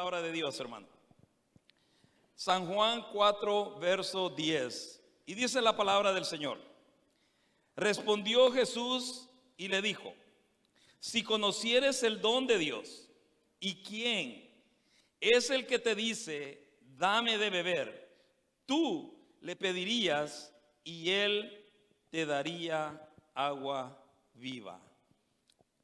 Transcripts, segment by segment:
palabra de Dios, hermano. San Juan 4, verso 10. Y dice la palabra del Señor. Respondió Jesús y le dijo: si conocieres el don de Dios y quién es el que te dice, dame de beber, tú le pedirías y él te daría agua viva.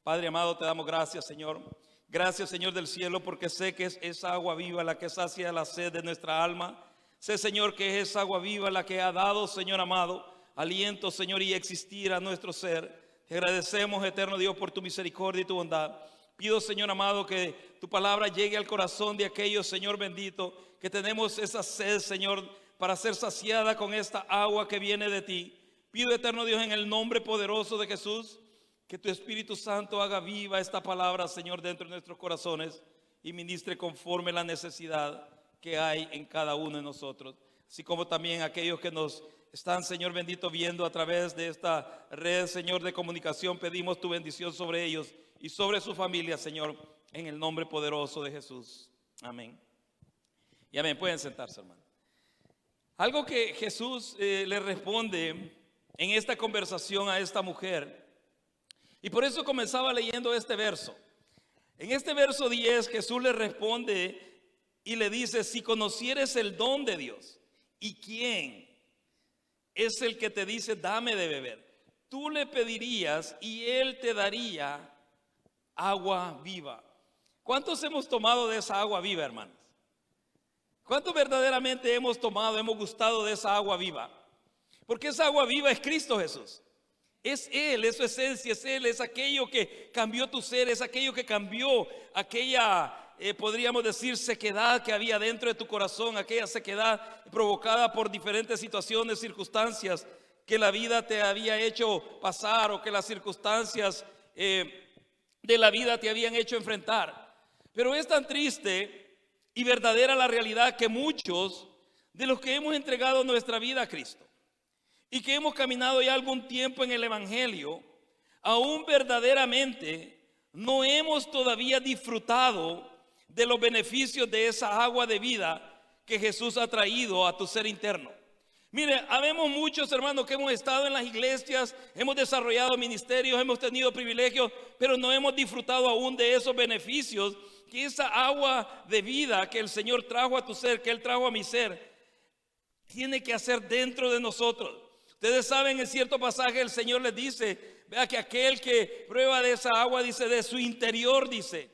Padre amado, te damos gracias, Señor. Gracias, Señor del cielo, porque sé que es esa agua viva la que sacia la sed de nuestra alma. Sé, Señor, que es esa agua viva la que ha dado, Señor amado, aliento, Señor, y existir a nuestro ser. Te agradecemos, eterno Dios, por tu misericordia y tu bondad. Pido, Señor amado, que tu palabra llegue al corazón de aquellos, Señor bendito, que tenemos esa sed, Señor, para ser saciada con esta agua que viene de ti. Pido, eterno Dios, en el nombre poderoso de Jesús, que tu Espíritu Santo haga viva esta palabra, Señor, dentro de nuestros corazones y ministre conforme la necesidad que hay en cada uno de nosotros. Así como también aquellos que nos están, Señor bendito, viendo a través de esta red, Señor, de comunicación, pedimos tu bendición sobre ellos y sobre su familia, Señor, en el nombre poderoso de Jesús. Amén. Y amén. Pueden sentarse, hermano. Algo que Jesús le responde en esta conversación a esta mujer. Y por eso comenzaba leyendo este verso. En este verso 10 Jesús le responde y le dice: si conocieres el don de Dios y quién es el que te dice, dame de beber, tú le pedirías y él te daría agua viva. ¿Cuántos hemos tomado de esa agua viva, hermanos? ¿Cuántos verdaderamente hemos tomado, hemos gustado de esa agua viva? Porque esa agua viva es Cristo Jesús. Es Él, es su esencia, es Él, es aquello que cambió tu ser, es aquello que cambió aquella, podríamos decir, sequedad que había dentro de tu corazón, aquella sequedad provocada por diferentes situaciones, circunstancias que la vida te había hecho pasar o que las circunstancias de la vida te habían hecho enfrentar. Pero es tan triste y verdadera la realidad que muchos de los que hemos entregado nuestra vida a Cristo y que hemos caminado ya algún tiempo en el Evangelio, aún verdaderamente no hemos todavía disfrutado de los beneficios de esa agua de vida que Jesús ha traído a tu ser interno. Mire, habemos muchos hermanos que hemos estado en las iglesias, hemos desarrollado ministerios, hemos tenido privilegios, pero no hemos disfrutado aún de esos beneficios que esa agua de vida que el Señor trajo a tu ser, que Él trajo a mi ser, tiene que hacer dentro de nosotros. Ustedes saben, en cierto pasaje el Señor les dice, vea que aquel que prueba de esa agua, dice, de su interior, dice,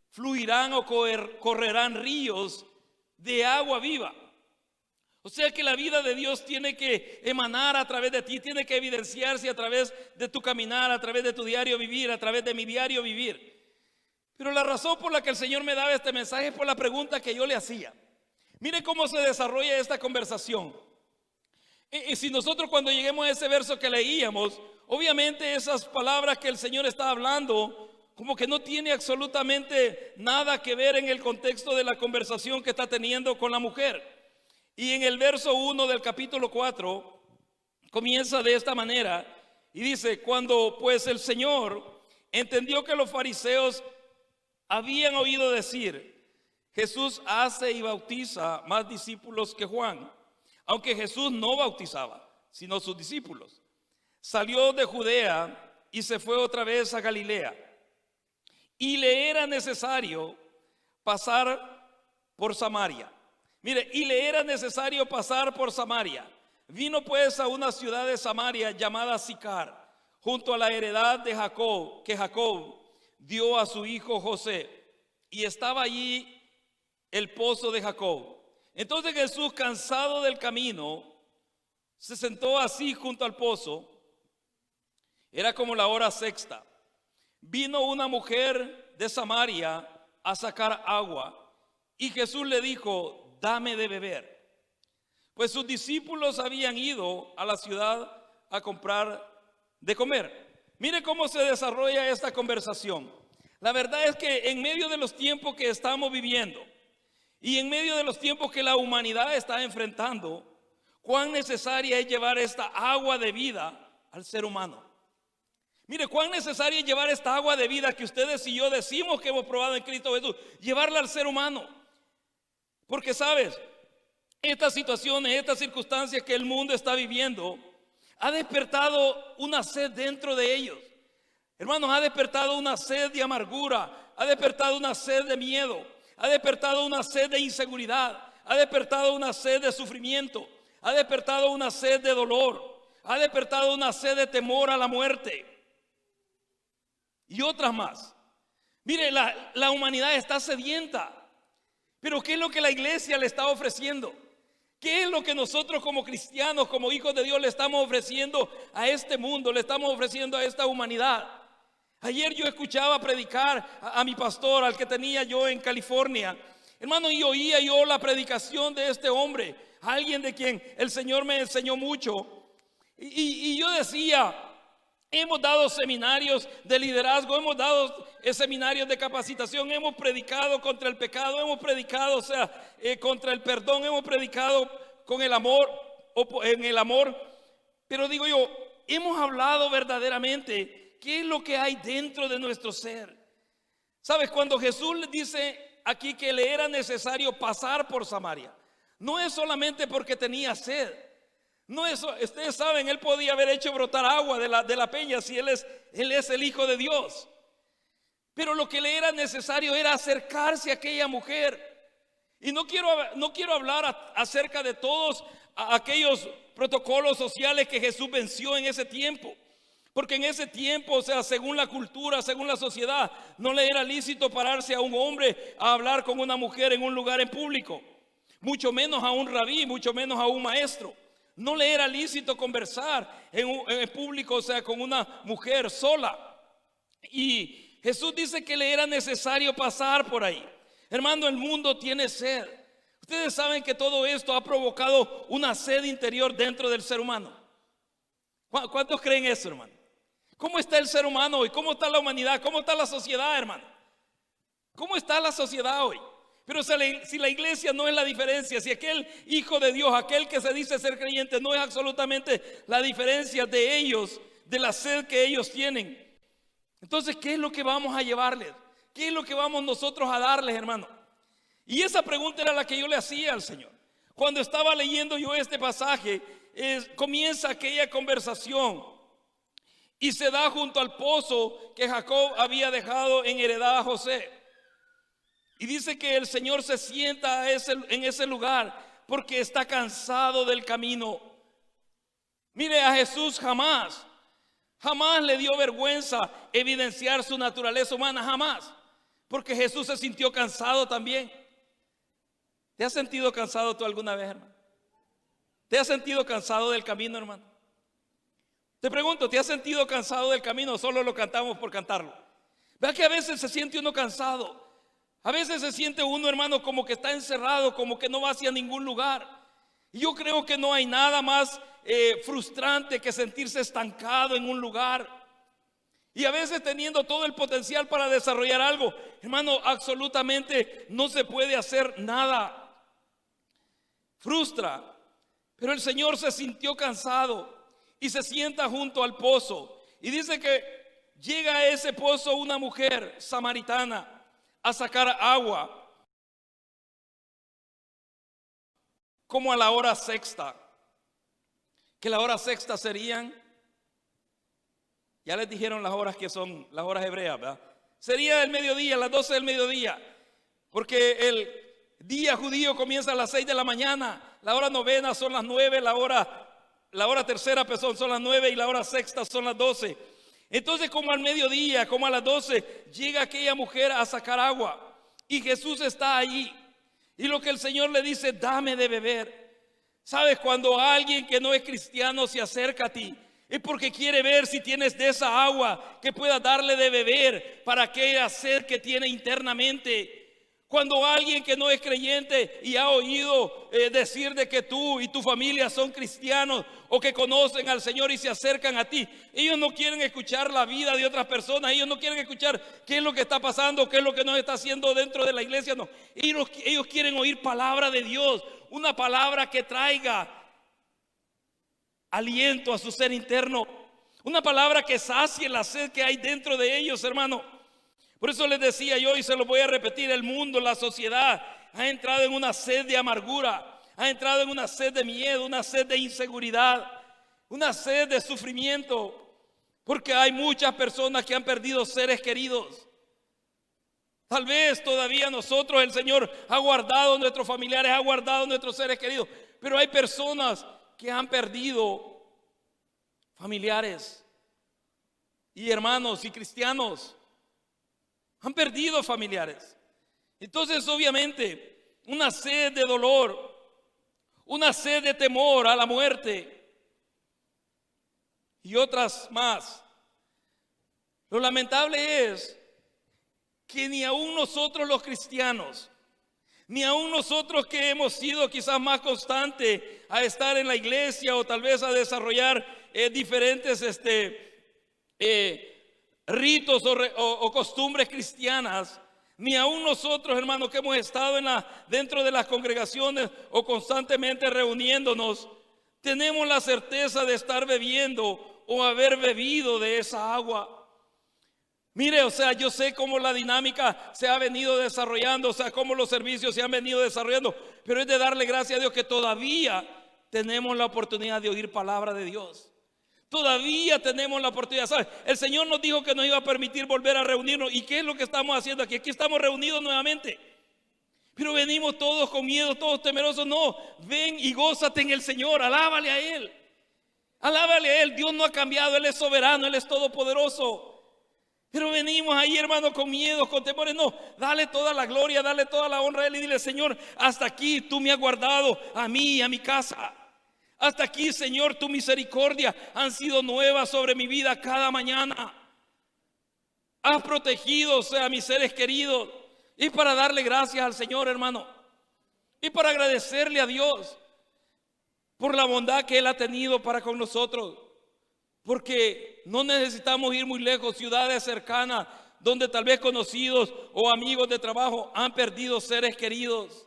fluirán o correrán ríos de agua viva. O sea que la vida de Dios tiene que emanar a través de ti, tiene que evidenciarse a través de tu caminar, a través de tu diario vivir, a través de mi diario vivir. Pero la razón por la que el Señor me daba este mensaje es por la pregunta que yo le hacía. Mire cómo se desarrolla esta conversación. Y si nosotros cuando lleguemos a ese verso que leíamos, obviamente esas palabras que el Señor está hablando, como que no tiene absolutamente nada que ver en el contexto de la conversación que está teniendo con la mujer. Y en el verso 1 del capítulo 4 comienza de esta manera y dice: cuando pues el Señor entendió que los fariseos habían oído decir, Jesús hace y bautiza más discípulos que Juan, aunque Jesús no bautizaba, sino sus discípulos, salió de Judea y se fue otra vez a Galilea. Y le era necesario pasar por Samaria. Mire, y le era necesario pasar por Samaria. Vino pues a una ciudad de Samaria llamada Sicar, junto a la heredad de Jacob, que Jacob dio a su hijo José. Y estaba allí el pozo de Jacob. Entonces Jesús, cansado del camino, se sentó así junto al pozo. Era como la hora sexta. Vino una mujer de Samaria a sacar agua y Jesús le dijo: dame de beber. Pues sus discípulos habían ido a la ciudad a comprar de comer. Mire cómo se desarrolla esta conversación. La verdad es que en medio de los tiempos que estamos viviendo y en medio de los tiempos que la humanidad está enfrentando, cuán necesaria es llevar esta agua de vida al ser humano. Mire, cuán necesaria es llevar esta agua de vida que ustedes y yo decimos que hemos probado en Cristo Jesús, llevarla al ser humano. Porque sabes, estas situaciones, estas circunstancias que el mundo está viviendo, ha despertado una sed dentro de ellos. Hermanos, ha despertado una sed de amargura, ha despertado una sed de miedo, ha despertado una sed de inseguridad, ha despertado una sed de sufrimiento, ha despertado una sed de dolor, ha despertado una sed de temor a la muerte y otras más. Mire, la humanidad está sedienta, pero ¿qué es lo que la iglesia le está ofreciendo? ¿Qué es lo que nosotros como cristianos, como hijos de Dios, le estamos ofreciendo a este mundo, le estamos ofreciendo a esta humanidad? Ayer yo escuchaba predicar a mi pastor, al que tenía yo en California, hermano, y oía yo la predicación de este hombre, alguien de quien el Señor me enseñó mucho. Y yo decía, hemos dado seminarios de liderazgo, hemos dado seminarios de capacitación, hemos predicado contra el pecado, hemos predicado, contra el perdón, hemos predicado con el amor, en el amor. Pero digo yo, hemos hablado verdaderamente qué es lo que hay dentro de nuestro ser. ¿Sabes? Cuando Jesús le dice aquí que le era necesario pasar por Samaria, no es solamente porque tenía sed. No es, ustedes saben, él podía haber hecho brotar agua de la peña si él es el Hijo de Dios. Pero lo que le era necesario era acercarse a aquella mujer. Y no quiero hablar acerca de todos aquellos protocolos sociales que Jesús venció en ese tiempo. Porque en ese tiempo, según la cultura, según la sociedad, no le era lícito pararse a un hombre a hablar con una mujer en un lugar en público. Mucho menos a un rabí, mucho menos a un maestro. No le era lícito conversar en público, con una mujer sola. Y Jesús dice que le era necesario pasar por ahí. Hermano, el mundo tiene sed. Ustedes saben que todo esto ha provocado una sed interior dentro del ser humano. ¿Cuántos creen eso, hermano? ¿Cómo está el ser humano hoy? ¿Cómo está la humanidad? ¿Cómo está la sociedad, hermano? ¿Cómo está la sociedad hoy? Pero si la iglesia no es la diferencia, si aquel hijo de Dios, aquel que se dice ser creyente, no es absolutamente la diferencia de ellos, de la sed que ellos tienen, entonces, ¿qué es lo que vamos a llevarles? ¿Qué es lo que vamos nosotros a darles, hermano? Y esa pregunta era la que yo le hacía al Señor. Cuando estaba leyendo yo este pasaje, comienza aquella conversación y se da junto al pozo que Jacob había dejado en heredad a José. Y dice que el Señor se sienta en ese lugar porque está cansado del camino. Mire, a Jesús jamás le dio vergüenza evidenciar su naturaleza humana, jamás. Porque Jesús se sintió cansado también. ¿Te has sentido cansado tú alguna vez, hermano? ¿Te has sentido cansado del camino, hermano? Te pregunto, ¿te has sentido cansado del camino o solo lo cantamos por cantarlo? ¿Verdad que a veces se siente uno cansado? A veces se siente uno, hermano, como que está encerrado, como que no va hacia ningún lugar. Y yo creo que no hay nada más frustrante que sentirse estancado en un lugar. Y a veces teniendo todo el potencial para desarrollar algo, hermano, absolutamente no se puede hacer nada. Frustra. Pero el Señor se sintió cansado y se sienta junto al pozo. Y dice que llega a ese pozo una mujer samaritana a sacar agua, como a la hora sexta, que la hora sexta serían, ya les dijeron las horas que son las horas hebreas, ¿verdad? Sería el mediodía, las 12 del mediodía, porque el día judío comienza a las 6 de la mañana, la hora novena son las 9, la hora tercera son las 9 y la hora sexta son las 12. Entonces, como al mediodía, como a las 12, llega aquella mujer a sacar agua y Jesús está allí. Y lo que el Señor le dice, dame de beber. ¿Sabes? Cuando alguien que no es cristiano se acerca a ti, es porque quiere ver si tienes de esa agua que pueda darle de beber para aquella sed que tiene internamente. Cuando alguien que no es creyente y ha oído decir de que tú y tu familia son cristianos o que conocen al Señor y se acercan a ti, ellos no quieren escuchar la vida de otras personas, ellos no quieren escuchar qué es lo que está pasando, qué es lo que nos está haciendo dentro de la iglesia, no. Ellos quieren oír palabra de Dios, una palabra que traiga aliento a su ser interno, una palabra que sacie la sed que hay dentro de ellos, hermano. Por eso les decía yo y se lo voy a repetir, el mundo, la sociedad ha entrado en una sed de amargura, ha entrado en una sed de miedo, una sed de inseguridad, una sed de sufrimiento, porque hay muchas personas que han perdido seres queridos. Tal vez todavía nosotros, el Señor ha guardado a nuestros familiares, ha guardado a nuestros seres queridos, pero hay personas que han perdido familiares y hermanos y cristianos, han perdido familiares. Entonces, obviamente, una sed de dolor, una sed de temor a la muerte y otras más. Lo lamentable es que ni aún nosotros los cristianos, ni aún nosotros que hemos sido quizás más constantes a estar en la iglesia o tal vez a desarrollar diferentes ritos o costumbres cristianas, ni aún nosotros, hermanos, que hemos estado dentro de las congregaciones o constantemente reuniéndonos, tenemos la certeza de estar bebiendo o haber bebido de esa agua. Mire, o sea, yo sé cómo la dinámica se ha venido desarrollando, o sea, cómo los servicios se han venido desarrollando, pero es de darle gracias a Dios que todavía tenemos la oportunidad de oír palabra de Dios. Todavía tenemos la oportunidad, ¿sabes? El Señor nos dijo que nos iba a permitir volver a reunirnos. ¿Y qué es lo que estamos haciendo aquí? Aquí estamos reunidos nuevamente. Pero venimos todos con miedo, todos temerosos. No, ven y gózate en el Señor, alábale a Él. Alábale a Él, Dios no ha cambiado, Él es soberano, Él es todopoderoso. Pero venimos ahí, hermano, con miedo, con temores. No, dale toda la gloria, dale toda la honra a Él y dile: Señor, hasta aquí tú me has guardado a mí y a mi casa. Hasta aquí, Señor, tu misericordia han sido nuevas sobre mi vida cada mañana. Has protegido, o sea, a mis seres queridos. Y para darle gracias al Señor, hermano, y para agradecerle a Dios por la bondad que Él ha tenido para con nosotros. Porque no necesitamos ir muy lejos, ciudades cercanas, donde tal vez conocidos o amigos de trabajo han perdido seres queridos.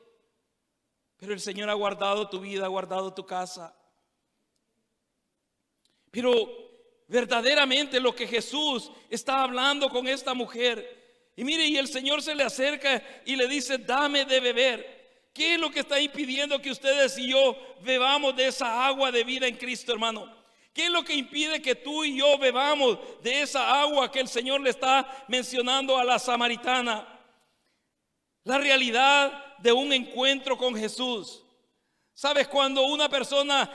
Pero el Señor ha guardado tu vida, ha guardado tu casa. Pero verdaderamente lo que Jesús está hablando con esta mujer, y mire, y el Señor se le acerca y le dice: dame de beber. ¿Qué es lo que está impidiendo que ustedes y yo bebamos de esa agua de vida en Cristo, hermano? ¿Qué es lo que impide que tú y yo bebamos de esa agua que el Señor le está mencionando a la samaritana? La realidad de un encuentro con Jesús. ¿Sabes? Cuando una persona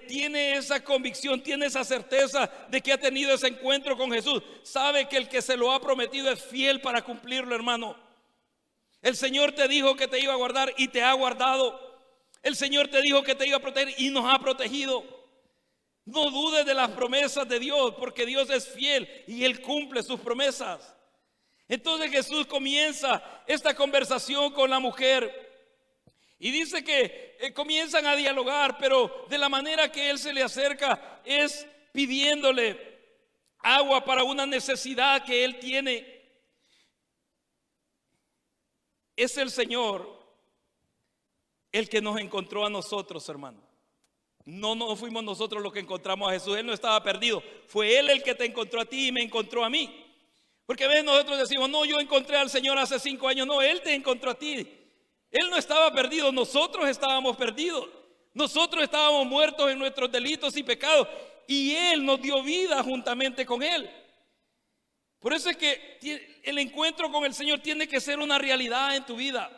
tiene esa convicción, tiene esa certeza de que ha tenido ese encuentro con Jesús, sabe que el que se lo ha prometido es fiel para cumplirlo, hermano. El Señor te dijo que te iba a guardar y te ha guardado. El Señor te dijo que te iba a proteger y nos ha protegido. No dudes de las promesas de Dios, porque Dios es fiel y Él cumple sus promesas. Entonces Jesús comienza esta conversación con la mujer y dice que comienzan a dialogar, pero de la manera que Él se le acerca es pidiéndole agua para una necesidad que Él tiene. Es el Señor el que nos encontró a nosotros, hermano. No fuimos nosotros los que encontramos a Jesús. Él no estaba perdido. Fue Él el que te encontró a ti y me encontró a mí. Porque a veces nosotros decimos: no, yo encontré al Señor hace 5 años. No, Él te encontró a ti. Él no estaba perdido, nosotros estábamos perdidos. Nosotros estábamos muertos en nuestros delitos y pecados, y Él nos dio vida juntamente con Él. Por eso es que el encuentro con el Señor tiene que ser una realidad en tu vida.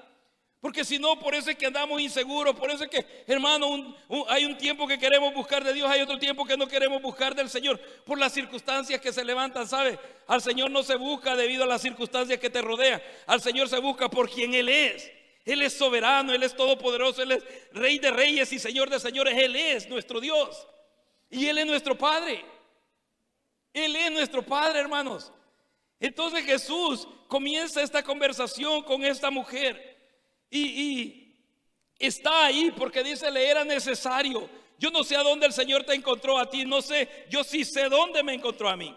Porque si no, por eso es que andamos inseguros. Por eso es que, hermano, hay un tiempo que queremos buscar de Dios, hay otro tiempo que no queremos buscar del Señor, por las circunstancias que se levantan, ¿sabe? Al Señor no se busca debido a las circunstancias que te rodean. Al Señor se busca por quien Él es. Él es soberano, Él es todopoderoso, Él es Rey de reyes y Señor de señores. Él es nuestro Dios y Él es nuestro Padre. Él es nuestro Padre, hermanos. Entonces Jesús comienza esta conversación con esta mujer y está ahí porque dice: le era necesario. Yo no sé a dónde el Señor te encontró a ti, no sé, yo sí sé dónde me encontró a mí.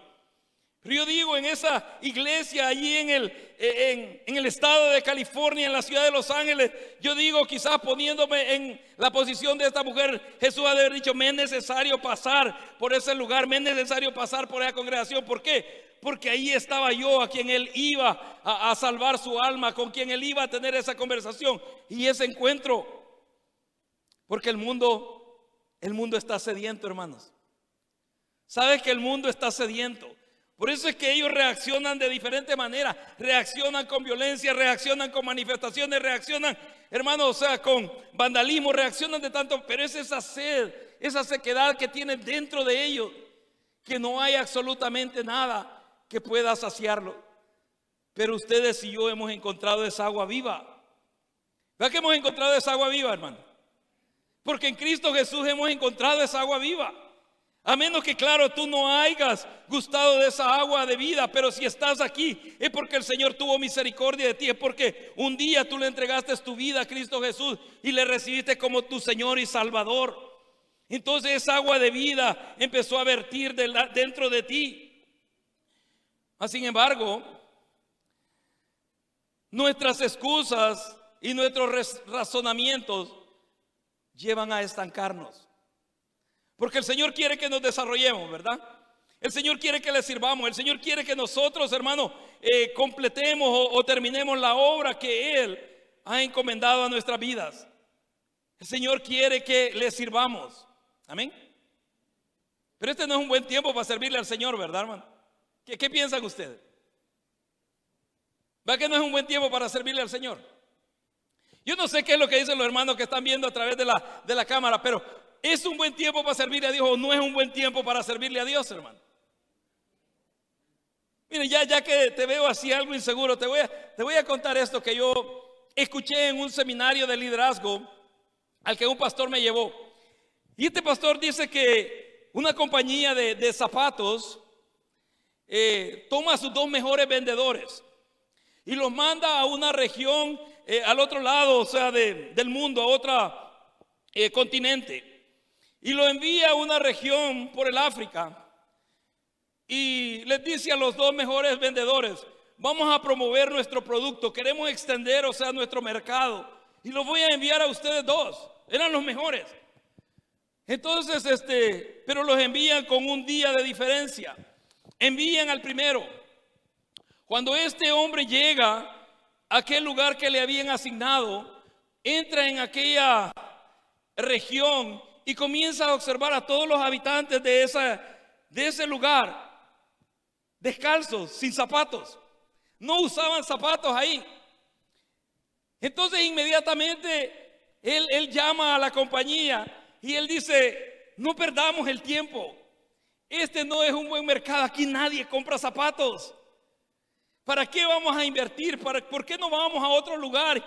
Pero yo digo, en esa iglesia allí en el estado de California, en la ciudad de Los Ángeles, yo digo, quizás poniéndome en la posición de esta mujer, Jesús ha de haber dicho: me es necesario pasar por ese lugar, me es necesario pasar por esa congregación. ¿Por qué? Porque ahí estaba yo, a quien Él iba a salvar su alma, con quien Él iba a tener esa conversación y ese encuentro. Porque el mundo está sediento, hermanos. ¿Sabes que el mundo está sediento? Por eso es que ellos reaccionan de diferente manera. Reaccionan con violencia, reaccionan con manifestaciones, reaccionan, hermanos, o sea, con vandalismo, reaccionan de tanto. Pero es esa sed, esa sequedad que tienen dentro de ellos, que no hay absolutamente nada que pueda saciarlo. Pero ustedes y yo hemos encontrado esa agua viva. ¿Verdad que hemos encontrado esa agua viva, hermano? Porque en Cristo Jesús hemos encontrado esa agua viva. A menos que, claro, tú no hayas gustado de esa agua de vida, pero si estás aquí es porque el Señor tuvo misericordia de ti, es porque un día tú le entregaste tu vida a Cristo Jesús y le recibiste como tu Señor y Salvador. Entonces esa agua de vida empezó a vertir dentro de ti. Sin embargo, nuestras excusas y nuestros razonamientos llevan a estancarnos. Porque el Señor quiere que nos desarrollemos, ¿verdad? El Señor quiere que le sirvamos. El Señor quiere que nosotros, hermanos, completemos o terminemos la obra que Él ha encomendado a nuestras vidas. El Señor quiere que le sirvamos. Amén. Pero este no es un buen tiempo para servirle al Señor, ¿verdad, hermano? ¿Qué piensan ustedes? ¿Va que no es un buen tiempo para servirle al Señor? Yo no sé qué es lo que dicen los hermanos que están viendo a través de la cámara, pero ¿es un buen tiempo para servirle a Dios o no es un buen tiempo para servirle a Dios, hermano? Miren, ya que te veo así algo inseguro, te voy a contar esto que yo escuché en un seminario de liderazgo al que un pastor me llevó. Y este pastor dice que una compañía de zapatos toma a sus 2 mejores vendedores y los manda a una región al otro lado, o sea, del mundo, a otro continente. Y lo envía a una región por el África. Y les dice a los 2 mejores vendedores: vamos a promover nuestro producto, queremos extender, o sea, nuestro mercado, y los voy a enviar a ustedes 2. Eran los mejores. Entonces, pero los envían con un día de diferencia. Envían al primero. Cuando este hombre llega a aquel lugar que le habían asignado, entra en aquella región y comienza a observar a todos los habitantes de ese lugar descalzos, sin zapatos. No usaban zapatos ahí. Entonces inmediatamente él llama a la compañía y él dice: no perdamos el tiempo. Este no es un buen mercado. Aquí nadie compra zapatos. ¿Para qué vamos a invertir? ¿Por qué no vamos a otro lugar?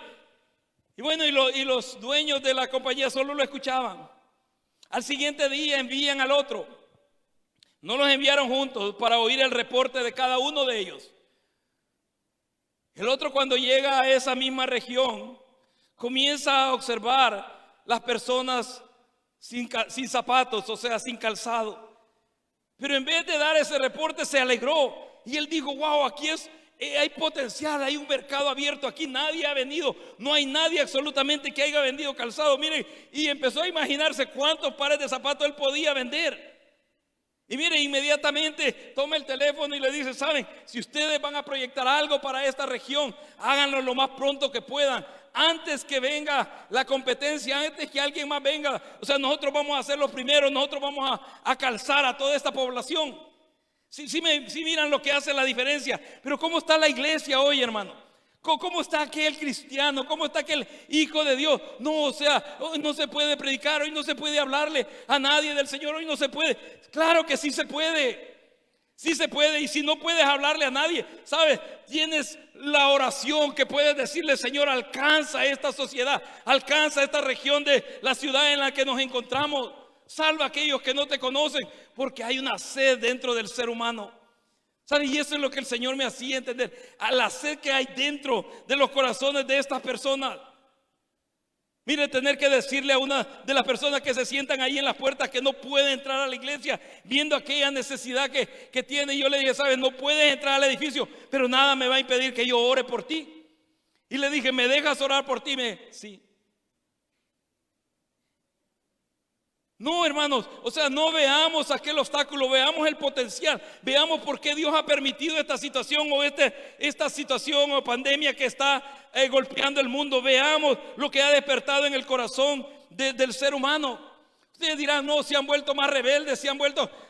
Y bueno, y los dueños de la compañía solo lo escuchaban. Al siguiente día envían al otro. No los enviaron juntos para oír el reporte de cada uno de ellos. El otro, cuando llega a esa misma región, comienza a observar las personas sin zapatos, o sea, sin calzado. Pero en vez de dar ese reporte, se alegró. Y él dijo: wow, aquí hay potencial, hay un mercado abierto, aquí nadie ha venido, no hay nadie absolutamente que haya vendido calzado. Miren, y empezó a imaginarse cuántos pares de zapatos él podía vender. Y miren, inmediatamente toma el teléfono y le dice: saben, si ustedes van a proyectar algo para esta región, háganlo lo más pronto que puedan, antes que venga la competencia, antes que alguien más venga. O sea, nosotros vamos a ser los primeros, nosotros vamos a calzar a toda esta población. Sí miran lo que hace la diferencia. Pero ¿cómo está la iglesia hoy, hermano? ¿Cómo está aquel cristiano? ¿Cómo está aquel hijo de Dios? No, o sea, hoy no se puede predicar, hoy no se puede hablarle a nadie del Señor, hoy no se puede. Claro que sí se puede. Sí se puede. Y si no puedes hablarle a nadie, ¿sabes? Tienes la oración que puedes decirle: Señor, alcanza esta sociedad, alcanza esta región de la ciudad en la que nos encontramos. Salva a aquellos que no te conocen, porque hay una sed dentro del ser humano. ¿Sabes? Y eso es lo que el Señor me hacía entender, a la sed que hay dentro de los corazones de estas personas. Mire, tener que decirle a una de las personas que se sientan ahí en las puertas que no puede entrar a la iglesia, viendo aquella necesidad que tiene. Y yo le dije, sabes, no puedes entrar al edificio, pero nada me va a impedir que yo ore por ti. Y le dije, ¿me dejas orar por ti? Sí. No, hermanos, o sea, no veamos aquel obstáculo, veamos el potencial, veamos por qué Dios ha permitido esta situación o esta situación o pandemia que está golpeando el mundo. Veamos lo que ha despertado en el corazón del ser humano. Ustedes dirán, no, se han vuelto más rebeldes,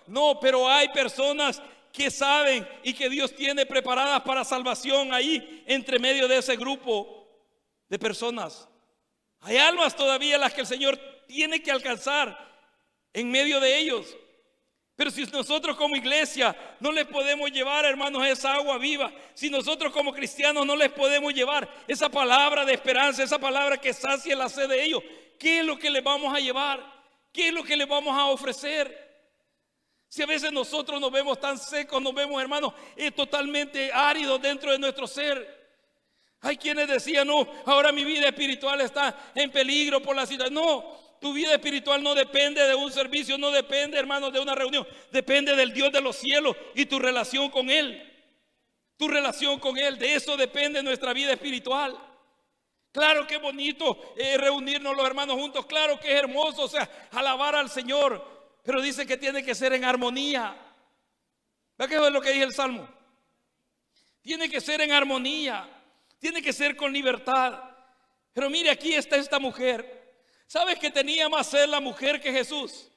no, pero hay personas que saben y que Dios tiene preparadas para salvación ahí entre medio de ese grupo de personas. Hay almas todavía las que el Señor tiene que alcanzar en medio de ellos. Pero si nosotros como iglesia no les podemos llevar, hermanos, esa agua viva, si nosotros como cristianos no les podemos llevar esa palabra de esperanza, esa palabra que sacia la sed de ellos, ¿qué es lo que les vamos a llevar? ¿Qué es lo que les vamos a ofrecer? Si a veces nosotros nos vemos tan secos, nos vemos, hermanos, totalmente áridos dentro de nuestro ser. Hay quienes decían, no, ahora mi vida espiritual está en peligro por la situación. No. Tu vida espiritual no depende de un servicio, no depende, hermanos, de una reunión. Depende del Dios de los cielos y tu relación con Él. Tu relación con Él, de eso depende nuestra vida espiritual. Claro que es bonito reunirnos los hermanos juntos. Claro que es hermoso, o sea, alabar al Señor. Pero dice que tiene que ser en armonía. ¿Verdad que eso es lo que dice el Salmo? Tiene que ser en armonía. Tiene que ser con libertad. Pero mire, aquí está esta mujer. ¿Sabes que tenía más sed la mujer que Jesús?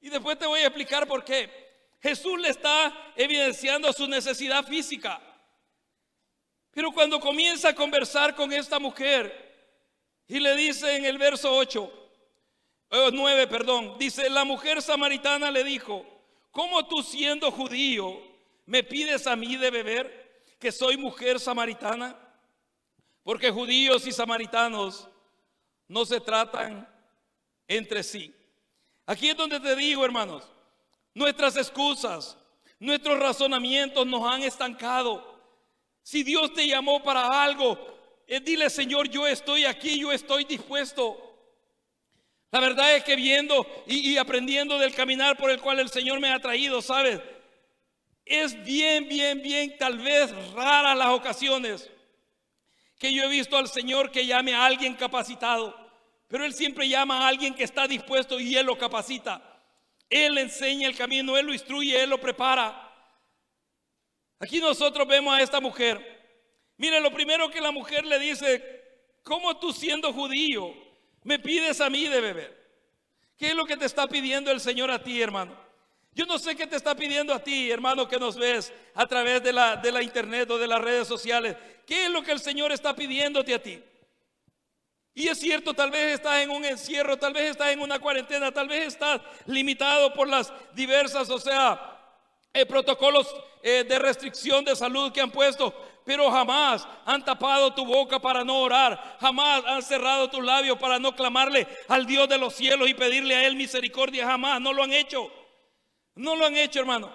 Y después te voy a explicar por qué. Jesús le está evidenciando su necesidad física. Pero cuando comienza a conversar con esta mujer y le dice en el verso 9, dice, la mujer samaritana le dijo, ¿cómo tú siendo judío me pides a mí de beber, que soy mujer samaritana? Porque judíos y samaritanos no se tratan entre sí. Aquí es donde te digo, hermanos, nuestras excusas, nuestros razonamientos nos han estancado. Si Dios te llamó para algo, dile, Señor, yo estoy aquí, yo estoy dispuesto. La verdad es que viendo y aprendiendo del caminar por el cual el Señor me ha traído, ¿sabes? Es bien, tal vez raras las ocasiones que yo he visto al Señor que llame a alguien capacitado, pero Él siempre llama a alguien que está dispuesto y Él lo capacita. Él le enseña el camino, Él lo instruye, Él lo prepara. Aquí nosotros vemos a esta mujer. Mire, lo primero que la mujer le dice, ¿cómo tú siendo judío me pides a mí de beber? ¿Qué es lo que te está pidiendo el Señor a ti, hermano? Yo no sé qué te está pidiendo a ti, hermano, que nos ves a través de la internet o de las redes sociales. ¿Qué es lo que el Señor está pidiéndote a ti? Y es cierto, tal vez estás en un encierro, tal vez estás en una cuarentena, tal vez estás limitado por las diversas, protocolos de restricción de salud que han puesto, pero jamás han tapado tu boca para no orar, jamás han cerrado tus labios para no clamarle al Dios de los cielos y pedirle a Él misericordia, jamás, no lo han hecho. No lo han hecho, hermano.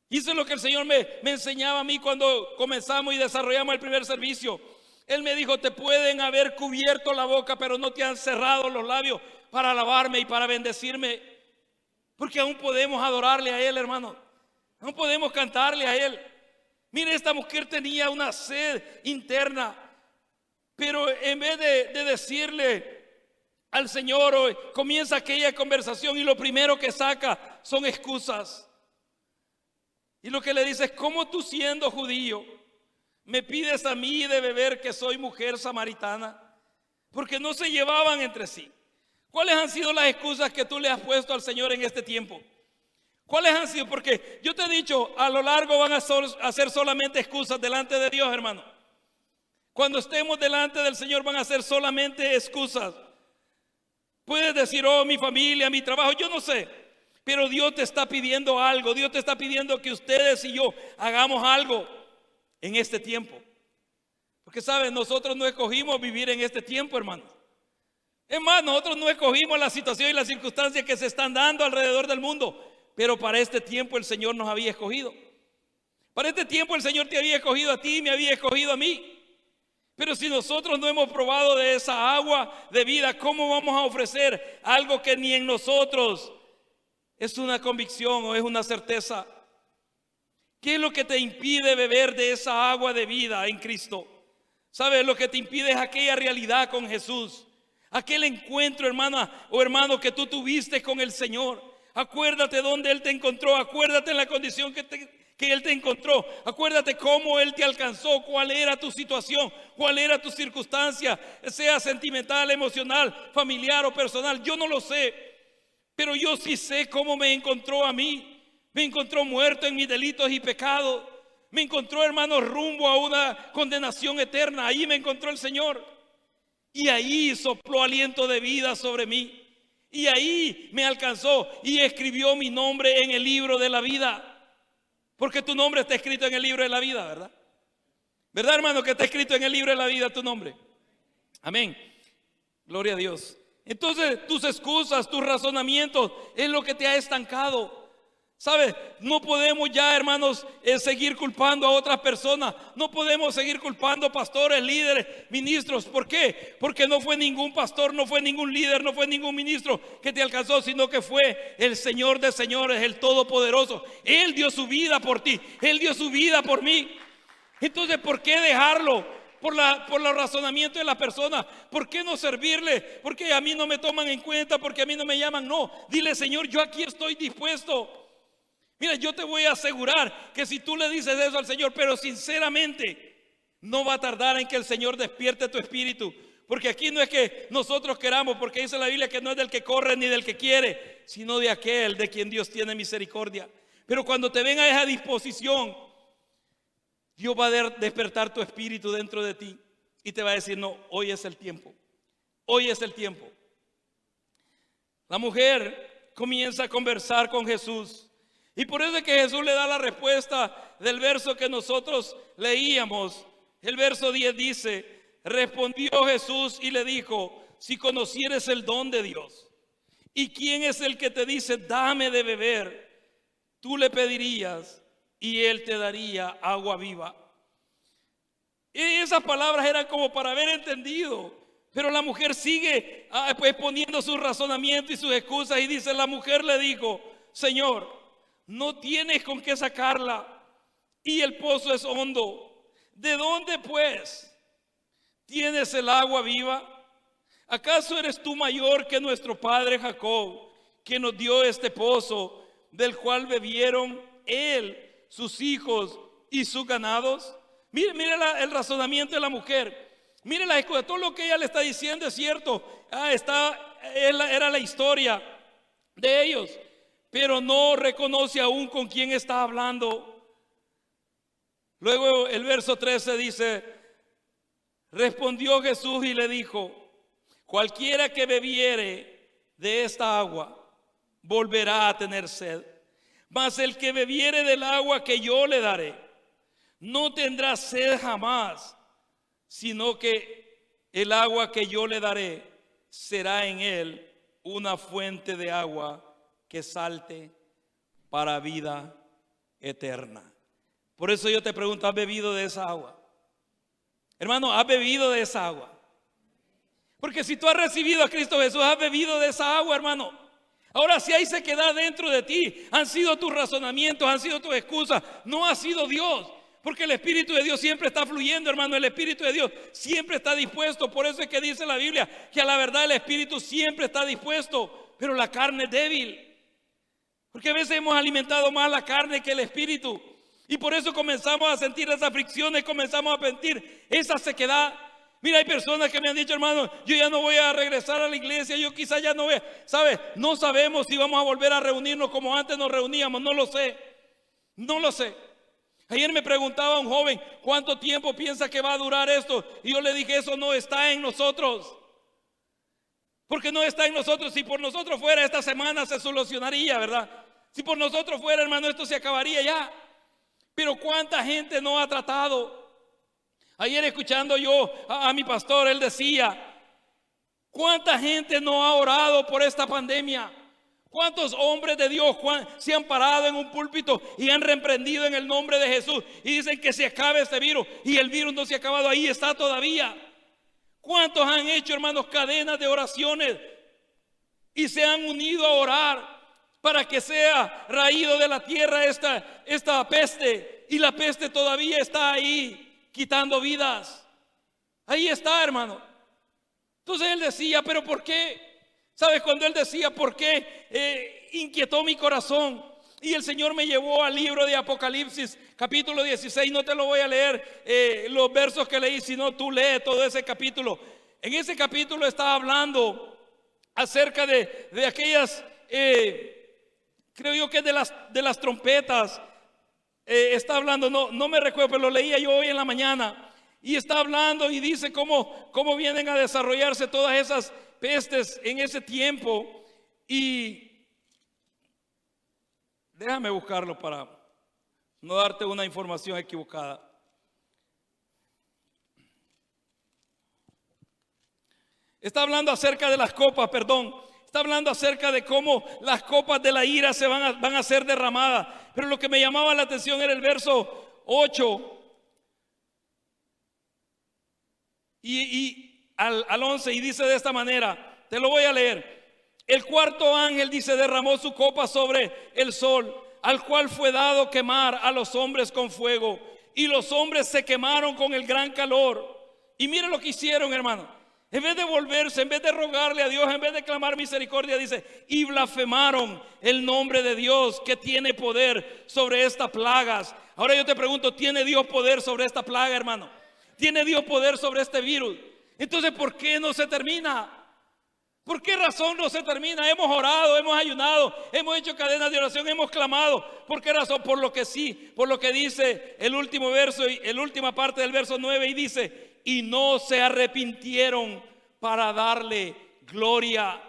Y eso es lo que el Señor me enseñaba a mí cuando comenzamos y desarrollamos el primer servicio. Él me dijo, te pueden haber cubierto la boca, pero no te han cerrado los labios para alabarme y para bendecirme. Porque aún podemos adorarle a Él, hermano. Aún podemos cantarle a Él. Mire, esta mujer tenía una sed interna, pero en vez de decirle al Señor, comienza aquella conversación y lo primero que saca son excusas. Y lo que le dice es, ¿cómo tú siendo judío me pides a mí de beber, que soy mujer samaritana? Porque no se llevaban entre sí. ¿Cuáles han sido las excusas que tú le has puesto al Señor en este tiempo? ¿Cuáles han sido? Porque yo te he dicho, a lo largo van a ser solamente excusas delante de Dios, hermano. Cuando estemos delante del Señor van a ser solamente excusas. Puedes decir, oh, mi familia, mi trabajo, yo no sé. Pero Dios te está pidiendo algo. Dios te está pidiendo que ustedes y yo hagamos algo en este tiempo. Porque, ¿saben? Nosotros no escogimos vivir en este tiempo, hermanos. Es más, nosotros no escogimos la situación y las circunstancias que se están dando alrededor del mundo. Pero para este tiempo el Señor nos había escogido. Para este tiempo el Señor te había escogido a ti y me había escogido a mí. Pero si nosotros no hemos probado de esa agua de vida, ¿cómo vamos a ofrecer algo que ni en nosotros es una convicción o es una certeza? ¿Qué es lo que te impide beber de esa agua de vida en Cristo? ¿Sabes? Lo que te impide es aquella realidad con Jesús. Aquel encuentro, hermana o hermano, que tú tuviste con el Señor. Acuérdate dónde Él te encontró. Acuérdate en la condición que Él te encontró. Acuérdate cómo Él te alcanzó, cuál era tu situación, cuál era tu circunstancia, sea sentimental, emocional, familiar o personal. Yo no lo sé, pero yo sí sé cómo me encontró a mí. Me encontró muerto en mis delitos y pecados. Me encontró, hermano, rumbo a una condenación eterna. Ahí me encontró el Señor. Y ahí sopló aliento de vida sobre mí. Y ahí me alcanzó y escribió mi nombre en el libro de la vida. Porque tu nombre está escrito en el libro de la vida, ¿verdad? ¿Verdad, hermano, que está escrito en el libro de la vida tu nombre? Amén. Gloria a Dios. Entonces, tus excusas, tus razonamientos es lo que te ha estancado. ¿Sabes? No podemos ya, hermanos, seguir culpando a otras personas. No podemos seguir culpando a pastores, líderes, ministros. ¿Por qué? Porque no fue ningún pastor, no fue ningún líder, no fue ningún ministro que te alcanzó, sino que fue el Señor de señores, el Todopoderoso. Él dio su vida por ti, Él dio su vida por mí. Entonces, ¿por qué dejarlo? Por los razonamientos de las personas. ¿Por qué no servirle? Porque a mí no me toman en cuenta, porque a mí no me llaman. No, dile: Señor, yo aquí estoy dispuesto. Mira, yo te voy a asegurar que si tú le dices eso al Señor, pero sinceramente, no va a tardar en que el Señor despierte tu espíritu. Porque aquí no es que nosotros queramos, porque dice la Biblia que no es del que corre ni del que quiere, sino de aquel de quien Dios tiene misericordia. Pero cuando te venga esa disposición, Dios va a despertar tu espíritu dentro de ti y te va a decir: no, hoy es el tiempo. Hoy es el tiempo. La mujer comienza a conversar con Jesús. Y por eso es que Jesús le da la respuesta del verso que nosotros leíamos. El verso 10 dice: respondió Jesús y le dijo: si conocieres el don de Dios, ¿y quién es el que te dice dame de beber? Tú le pedirías y Él te daría agua viva. Y esas palabras eran como para haber entendido. Pero la mujer sigue pues poniendo sus razonamientos y sus excusas. Y dice: la mujer le dijo: Señor, no tienes con qué sacarla y el pozo es hondo. ¿De dónde pues tienes el agua viva? ¿Acaso eres tú mayor que nuestro padre Jacob, que nos dio este pozo, del cual bebieron él, sus hijos y sus ganados? Mire el razonamiento de la mujer. Mire la excusa. Todo lo que ella le está diciendo es cierto. Era la historia de ellos, pero no reconoce aún con quién está hablando. Luego el verso 13 dice: respondió Jesús y le dijo: cualquiera que bebiere de esta agua volverá a tener sed, mas el que bebiere del agua que yo le daré no tendrá sed jamás, sino que el agua que yo le daré será en él una fuente de agua que salte para vida eterna. Por eso yo te pregunto: ¿has bebido de esa agua? Hermano, ¿has bebido de esa agua? Porque si tú has recibido a Cristo Jesús, has bebido de esa agua, hermano. Ahora, si hay sequedad dentro de ti, han sido tus razonamientos, han sido tus excusas, no ha sido Dios. Porque el Espíritu de Dios siempre está fluyendo, hermano. El Espíritu de Dios siempre está dispuesto. Por eso es que dice la Biblia que a la verdad el Espíritu siempre está dispuesto, pero la carne es débil. Porque a veces hemos alimentado más la carne que el Espíritu. Y por eso comenzamos a sentir esas fricciones, comenzamos a sentir esa sequedad. Mira, hay personas que me han dicho: hermano, yo ya no voy a regresar a la iglesia, yo quizás ya no voy a... ¿Sabes? No sabemos si vamos a volver a reunirnos como antes nos reuníamos, no lo sé. No lo sé. Ayer me preguntaba un joven: ¿cuánto tiempo piensa que va a durar esto? Y yo le dije: eso no está en nosotros. Porque no está en nosotros. Si por nosotros fuera, esta semana se solucionaría, ¿verdad? Si por nosotros fuera, hermano, esto se acabaría ya. Pero ¿cuánta gente no ha tratado? Ayer, escuchando yo a mi pastor, él decía: ¿cuánta gente no ha orado por esta pandemia? ¿Cuántos hombres de Dios se han parado en un púlpito y han reprendido en el nombre de Jesús y dicen que se acabe este virus, y el virus no se ha acabado, ahí está todavía? ¿Cuántos han hecho, hermanos, cadenas de oraciones y se han unido a orar para que sea raído de la tierra esta peste? Y la peste todavía está ahí quitando vidas. Ahí está, hermano. Entonces él decía, ¿pero por qué? ¿Sabes? Cuando él decía por qué, inquietó mi corazón, y el Señor me llevó al libro de Apocalipsis capítulo 16. No te lo voy a leer los versos que leí, sino tú lees todo ese capítulo. En ese capítulo está hablando acerca de aquellas, creo yo que de las trompetas. Está hablando, no me recuerdo, pero lo leía yo hoy en la mañana, y está hablando y dice cómo vienen a desarrollarse todas esas pestes en ese tiempo. Y déjame buscarlo para no darte una información equivocada. Está hablando acerca de las copas, perdón. Está hablando acerca de cómo las copas de la ira se van a ser derramadas. Pero lo que me llamaba la atención era el verso 8 y al 11, y dice de esta manera, te lo voy a leer. El cuarto ángel, dice, derramó su copa sobre el sol, al cual fue dado quemar a los hombres con fuego, y los hombres se quemaron con el gran calor. Y mire lo que hicieron, hermano. En vez de volverse, en vez de rogarle a Dios, en vez de clamar misericordia, dice, y blasfemaron el nombre de Dios, que tiene poder sobre estas plagas. Ahora yo te pregunto, ¿tiene Dios poder sobre esta plaga, hermano? ¿Tiene Dios poder sobre este virus? Entonces, ¿por qué no se termina? ¿Por qué razón no se termina? Hemos orado, hemos ayunado, hemos hecho cadenas de oración, hemos clamado. ¿Por qué razón? Por lo que sí, por lo que dice el último verso, y la última parte del verso 9, y dice, y no se arrepintieron para darle gloria.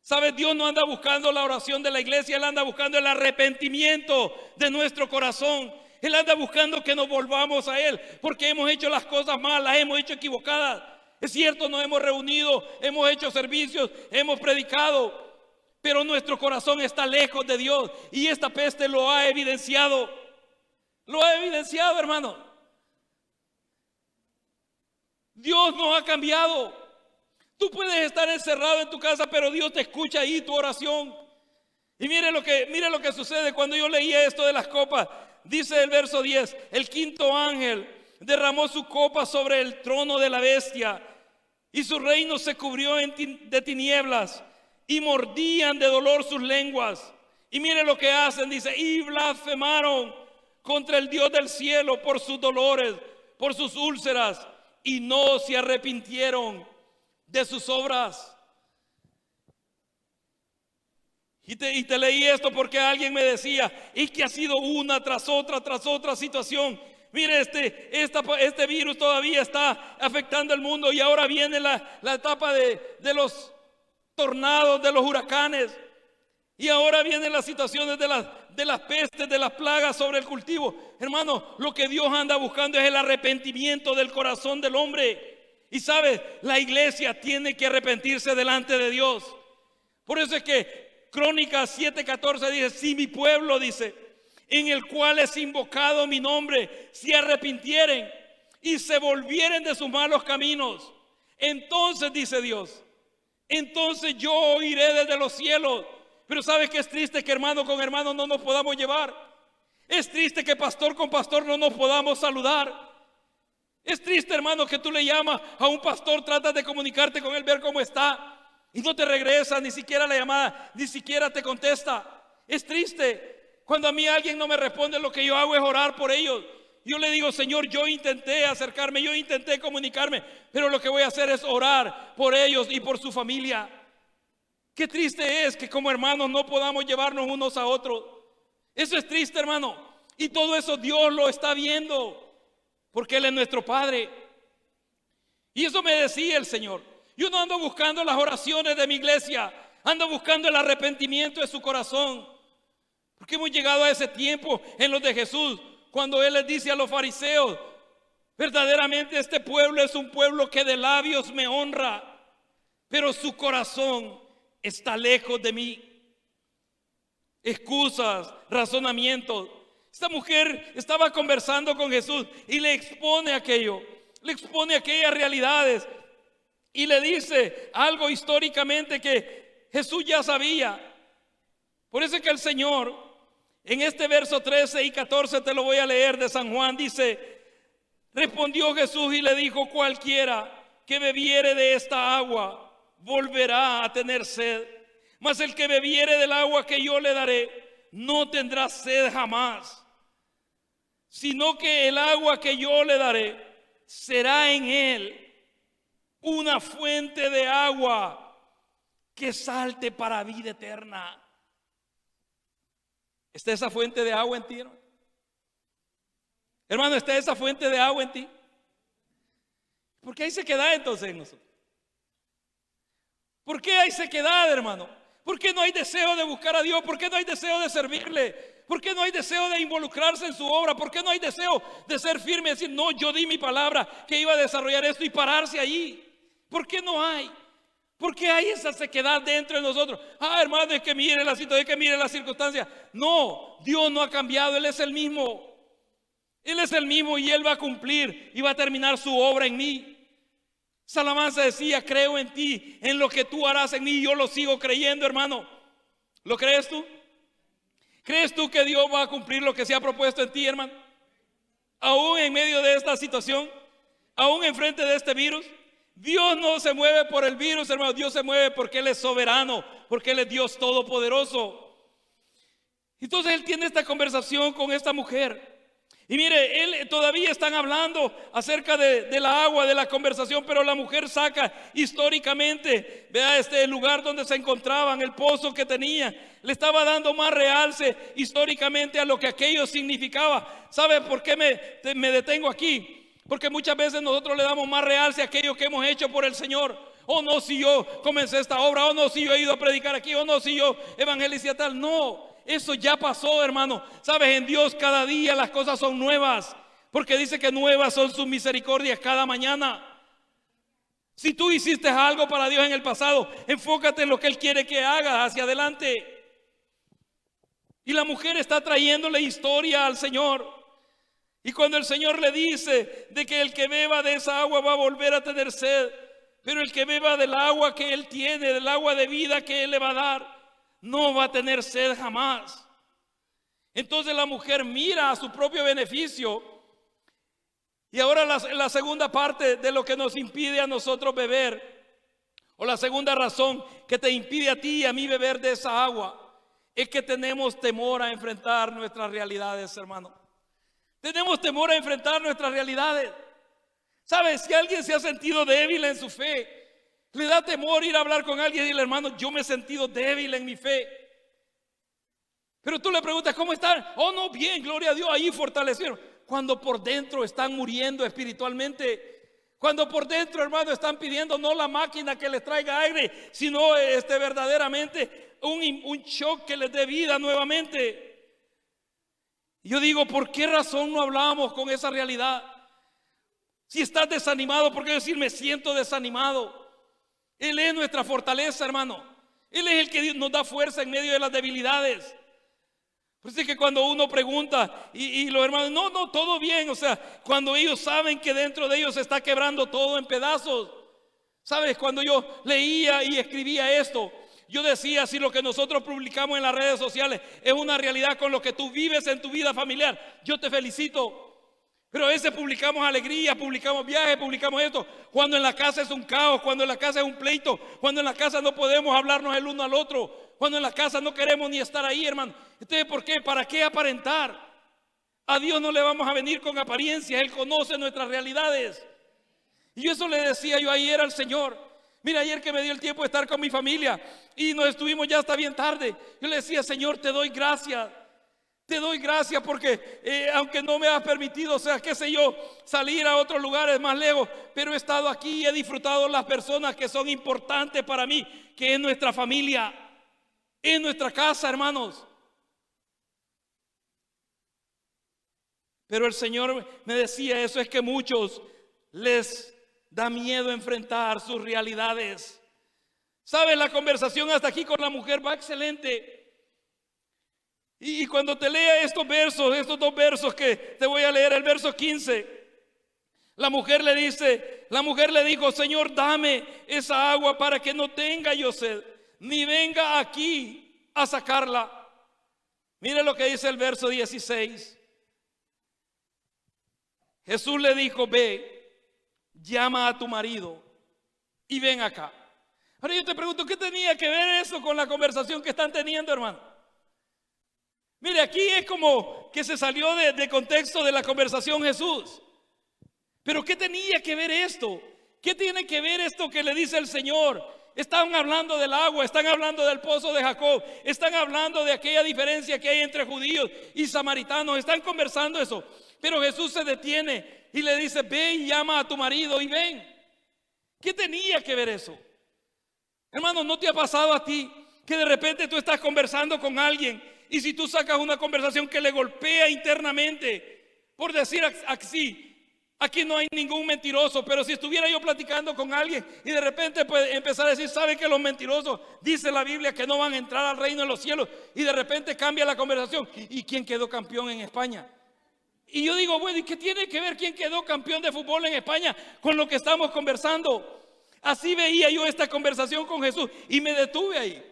¿Sabes? Dios no anda buscando la oración de la iglesia, Él anda buscando el arrepentimiento de nuestro corazón. Él anda buscando que nos volvamos a Él, porque hemos hecho las cosas malas, hemos hecho equivocadas. Es cierto, nos hemos reunido, hemos hecho servicios, hemos predicado, pero nuestro corazón está lejos de Dios, y esta peste lo ha evidenciado. Lo ha evidenciado, hermano. Dios no ha cambiado. Tú puedes estar encerrado en tu casa, pero Dios te escucha ahí tu oración. Y mire lo que sucede cuando yo leía esto de las copas. Dice el verso 10, el quinto ángel derramó su copa sobre el trono de la bestia, y su reino se cubrió de tinieblas, y mordían de dolor sus lenguas. Y mire lo que hacen, dice, y blasfemaron contra el Dios del cielo por sus dolores, por sus úlceras, y no se arrepintieron de sus obras. Y te leí esto porque alguien me decía, y que ha sido una tras otra situación. Mire, este virus todavía está afectando el mundo, y ahora viene la etapa de los tornados, de los huracanes, y ahora vienen las situaciones de las pestes, de las plagas sobre el cultivo. Hermano, lo que Dios anda buscando es el arrepentimiento del corazón del hombre. Y sabes, la iglesia tiene que arrepentirse delante de Dios. Por eso es que Crónicas 7:14 dice, si mi pueblo, dice, en el cual es invocado mi nombre, se arrepintieren y se volvieren de sus malos caminos, entonces, dice Dios, entonces yo oiré desde los cielos. Pero ¿sabes qué es triste? Que hermano con hermano no nos podamos llevar. Es triste que pastor con pastor no nos podamos saludar. Es triste, hermano, que tú le llamas a un pastor, tratas de comunicarte con él, ver cómo está, y no te regresa ni siquiera la llamada, ni siquiera te contesta. Es triste cuando a mí alguien no me responde. Lo que yo hago es orar por ellos. Yo le digo, Señor, yo intenté acercarme, yo intenté comunicarme, pero lo que voy a hacer es orar por ellos y por su familia. Qué triste es que como hermanos no podamos llevarnos unos a otros. Eso es triste, hermano. Y todo eso Dios lo está viendo, porque Él es nuestro Padre. Y eso me decía el Señor. Yo no ando buscando las oraciones de mi iglesia, ando buscando el arrepentimiento de su corazón. Porque hemos llegado a ese tiempo en los de Jesús, cuando Él les dice a los fariseos, verdaderamente este pueblo es un pueblo que de labios me honra, pero su corazón está lejos de mí. excusas, razonamientos. Esta mujer estaba conversando con Jesús y le expone aquello, le expone aquellas realidades y le dice algo históricamente que Jesús ya sabía. Por eso es que el Señor, en este verso 13 y 14, te lo voy a leer de San Juan, dice: respondió Jesús y le dijo: cualquiera que bebiere de esta agua volverá a tener sed, mas el que bebiere del agua que yo le daré no tendrá sed jamás, sino que el agua que yo le daré será en él una fuente de agua que salte para vida eterna. ¿Está esa fuente de agua en ti, hermano? Hermano, ¿está esa fuente de agua en ti? ¿Por qué hay sequedad entonces en nosotros? ¿Por qué hay sequedad, hermano? ¿Por qué no hay deseo de buscar a Dios? ¿Por qué no hay deseo de servirle? ¿Por qué no hay deseo de involucrarse en su obra? ¿Por qué no hay deseo de ser firme y decir: no, yo di mi palabra que iba a desarrollar esto, y pararse ahí? ¿Por qué no hay? ¿Por qué hay esa sequedad dentro de nosotros? Hermano, es que mire la situación, es que mire la circunstancia. No, Dios no ha cambiado, Él es el mismo. Él es el mismo y Él va a cumplir y va a terminar su obra en mí. Salamanza decía: creo en ti, en lo que tú harás en mí. Yo lo sigo creyendo, hermano. ¿Lo crees tú? ¿Crees tú que Dios va a cumplir lo que se ha propuesto en ti, hermano? Aún en medio de esta situación, aún enfrente de este virus, Dios no se mueve por el virus, hermano. Dios se mueve porque Él es soberano, porque Él es Dios todopoderoso. Entonces Él tiene esta conversación con esta mujer. Y mire, él todavía están hablando acerca de la agua, de la conversación, pero la mujer saca históricamente, vea, el lugar donde se encontraban, el pozo que tenía, le estaba dando más realce históricamente a lo que aquello significaba. ¿Sabe por qué me detengo aquí? Porque muchas veces nosotros le damos más realce a aquello que hemos hecho por el Señor. Oh no, si yo comencé esta obra, oh no, si yo he ido a predicar aquí, oh no, si yo evangelicé tal. No, eso ya pasó, hermano. Sabes, en Dios cada día las cosas son nuevas, porque dice que nuevas son sus misericordias cada mañana. Si tú hiciste algo para Dios en el pasado, enfócate en lo que Él quiere que hagas hacia adelante. Y la mujer está trayéndole historia al Señor. Y cuando el Señor le dice de que el que beba de esa agua va a volver a tener sed, pero el que beba del agua que Él tiene, del agua de vida que Él le va a dar, no va a tener sed jamás. Entonces la mujer mira a su propio beneficio. Y ahora la segunda parte de lo que nos impide a nosotros beber, o la segunda razón que te impide a ti y a mí beber de esa agua, es que tenemos temor a enfrentar nuestras realidades, hermano. Tenemos temor a enfrentar nuestras realidades. ¿Sabes? Si alguien se ha sentido débil en su fe, le da temor ir a hablar con alguien y decirle: hermano, yo me he sentido débil en mi fe. Pero tú le preguntas: ¿cómo están? Oh no, bien, gloria a Dios, ahí fortalecieron. Cuando por dentro están muriendo espiritualmente, cuando por dentro, hermano, están pidiendo no la máquina que les traiga aire, sino verdaderamente un shock que les dé vida nuevamente. Y yo digo: ¿por qué razón no hablamos con esa realidad? Si estás desanimado, ¿por qué decir me siento desanimado? Él es nuestra fortaleza, hermano. Él es el que nos da fuerza en medio de las debilidades. Por eso es que cuando uno pregunta y los hermanos, no, todo bien. O sea, cuando ellos saben que dentro de ellos se está quebrando todo en pedazos. ¿Sabes? Cuando yo leía y escribía esto, yo decía: si lo que nosotros publicamos en las redes sociales es una realidad con lo que tú vives en tu vida familiar, yo te felicito. Pero a veces publicamos alegría, publicamos viajes, publicamos esto, cuando en la casa es un caos, cuando en la casa es un pleito, cuando en la casa no podemos hablarnos el uno al otro, cuando en la casa no queremos ni estar ahí, hermano. Entonces, ¿por qué? ¿Para qué aparentar? A Dios no le vamos a venir con apariencias. Él conoce nuestras realidades. Y eso le decía yo ayer al Señor. Mira, ayer que me dio el tiempo de estar con mi familia y nos estuvimos ya hasta bien tarde, yo le decía: Señor, te doy gracias. Te doy gracias porque aunque no me has permitido, o sea, qué sé yo, salir a otros lugares más lejos, pero he estado aquí y he disfrutado las personas que son importantes para mí, que es nuestra familia, es nuestra casa, hermanos. Pero el Señor me decía: eso es que muchos les da miedo enfrentar sus realidades. ¿Sabes? La conversación hasta aquí con la mujer va excelente. Y cuando te lea estos versos, estos dos versos que te voy a leer, el verso 15, la mujer le dijo: Señor, dame esa agua para que no tenga yo sed, ni venga aquí a sacarla. Mire lo que dice el verso 16. Jesús le dijo: ve, llama a tu marido y ven acá. Ahora yo te pregunto, ¿qué tenía que ver eso con la conversación que están teniendo, hermano? Mire, aquí es como que se salió de contexto de la conversación Jesús. Pero ¿qué tenía que ver esto? ¿Qué tiene que ver esto que le dice el Señor? Están hablando del agua, están hablando del pozo de Jacob, están hablando de aquella diferencia que hay entre judíos y samaritanos, están conversando eso. Pero Jesús se detiene y le dice: ve y llama a tu marido y ven. ¿Qué tenía que ver eso? Hermano, ¿no te ha pasado a ti que de repente tú estás conversando con alguien y si tú sacas una conversación que le golpea internamente, por decir así, aquí no hay ningún mentiroso, pero si estuviera yo platicando con alguien y de repente puede empezar a decir: ¿sabe que los mentirosos, dice la Biblia, que no van a entrar al reino de los cielos? Y de repente cambia la conversación: ¿y quién quedó campeón en España? Y yo digo: bueno, ¿y qué tiene que ver quién quedó campeón de fútbol en España con lo que estamos conversando? Así veía yo esta conversación con Jesús y me detuve ahí.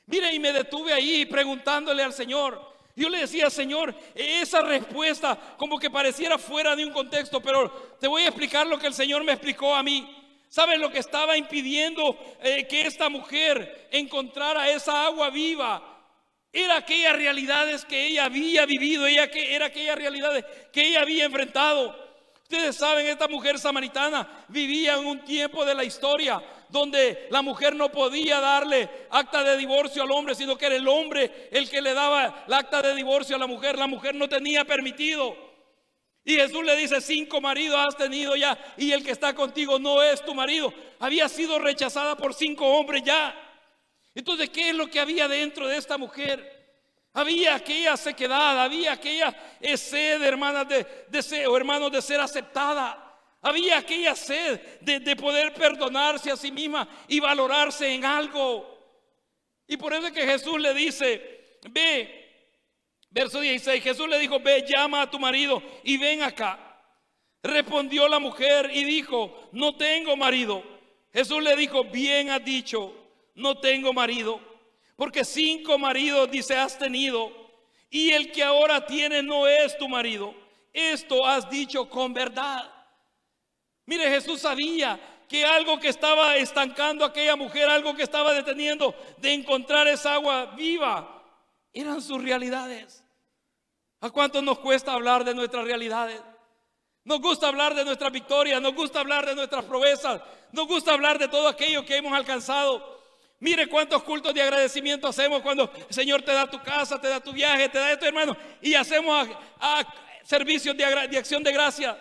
Mire, y me detuve ahí preguntándole al Señor. Yo le decía: Señor, esa respuesta como que pareciera fuera de un contexto, pero te voy a explicar lo que el Señor me explicó a mí. ¿Sabes lo que estaba impidiendo que esta mujer encontrara esa agua viva? Era aquellas realidades que ella había vivido, era aquellas realidades que ella había enfrentado. Ustedes saben, esta mujer samaritana vivía en un tiempo de la historia donde la mujer no podía darle acta de divorcio al hombre, sino que era el hombre el que le daba el acta de divorcio a la mujer. La mujer no tenía permitido. Y Jesús le dice: 5 maridos has tenido ya, y el que está contigo no es tu marido. Había sido rechazada por 5 hombres ya. Entonces, ¿qué es lo que había dentro de esta mujer? Había aquella sequedad, había aquella sed, hermanas, hermanos, de ser aceptada. Había aquella sed de poder perdonarse a sí misma y valorarse en algo. Y por eso es que Jesús le dice: ve, verso 16, Jesús le dijo: ve, llama a tu marido y ven acá. Respondió la mujer y dijo: no tengo marido. Jesús le dijo: bien has dicho, no tengo marido. Porque 5 maridos, dice, has tenido, y el que ahora tienes no es tu marido. Esto has dicho con verdad. Mire, Jesús sabía que algo que estaba estancando a aquella mujer, algo que estaba deteniendo de encontrar esa agua viva, eran sus realidades. ¿A cuánto nos cuesta hablar de nuestras realidades? Nos gusta hablar de nuestras victorias, nos gusta hablar de nuestras proezas, nos gusta hablar de todo aquello que hemos alcanzado. Mire cuántos cultos de agradecimiento hacemos cuando el Señor te da tu casa, te da tu viaje, te da esto, hermano, y hacemos servicios de acción de gracia.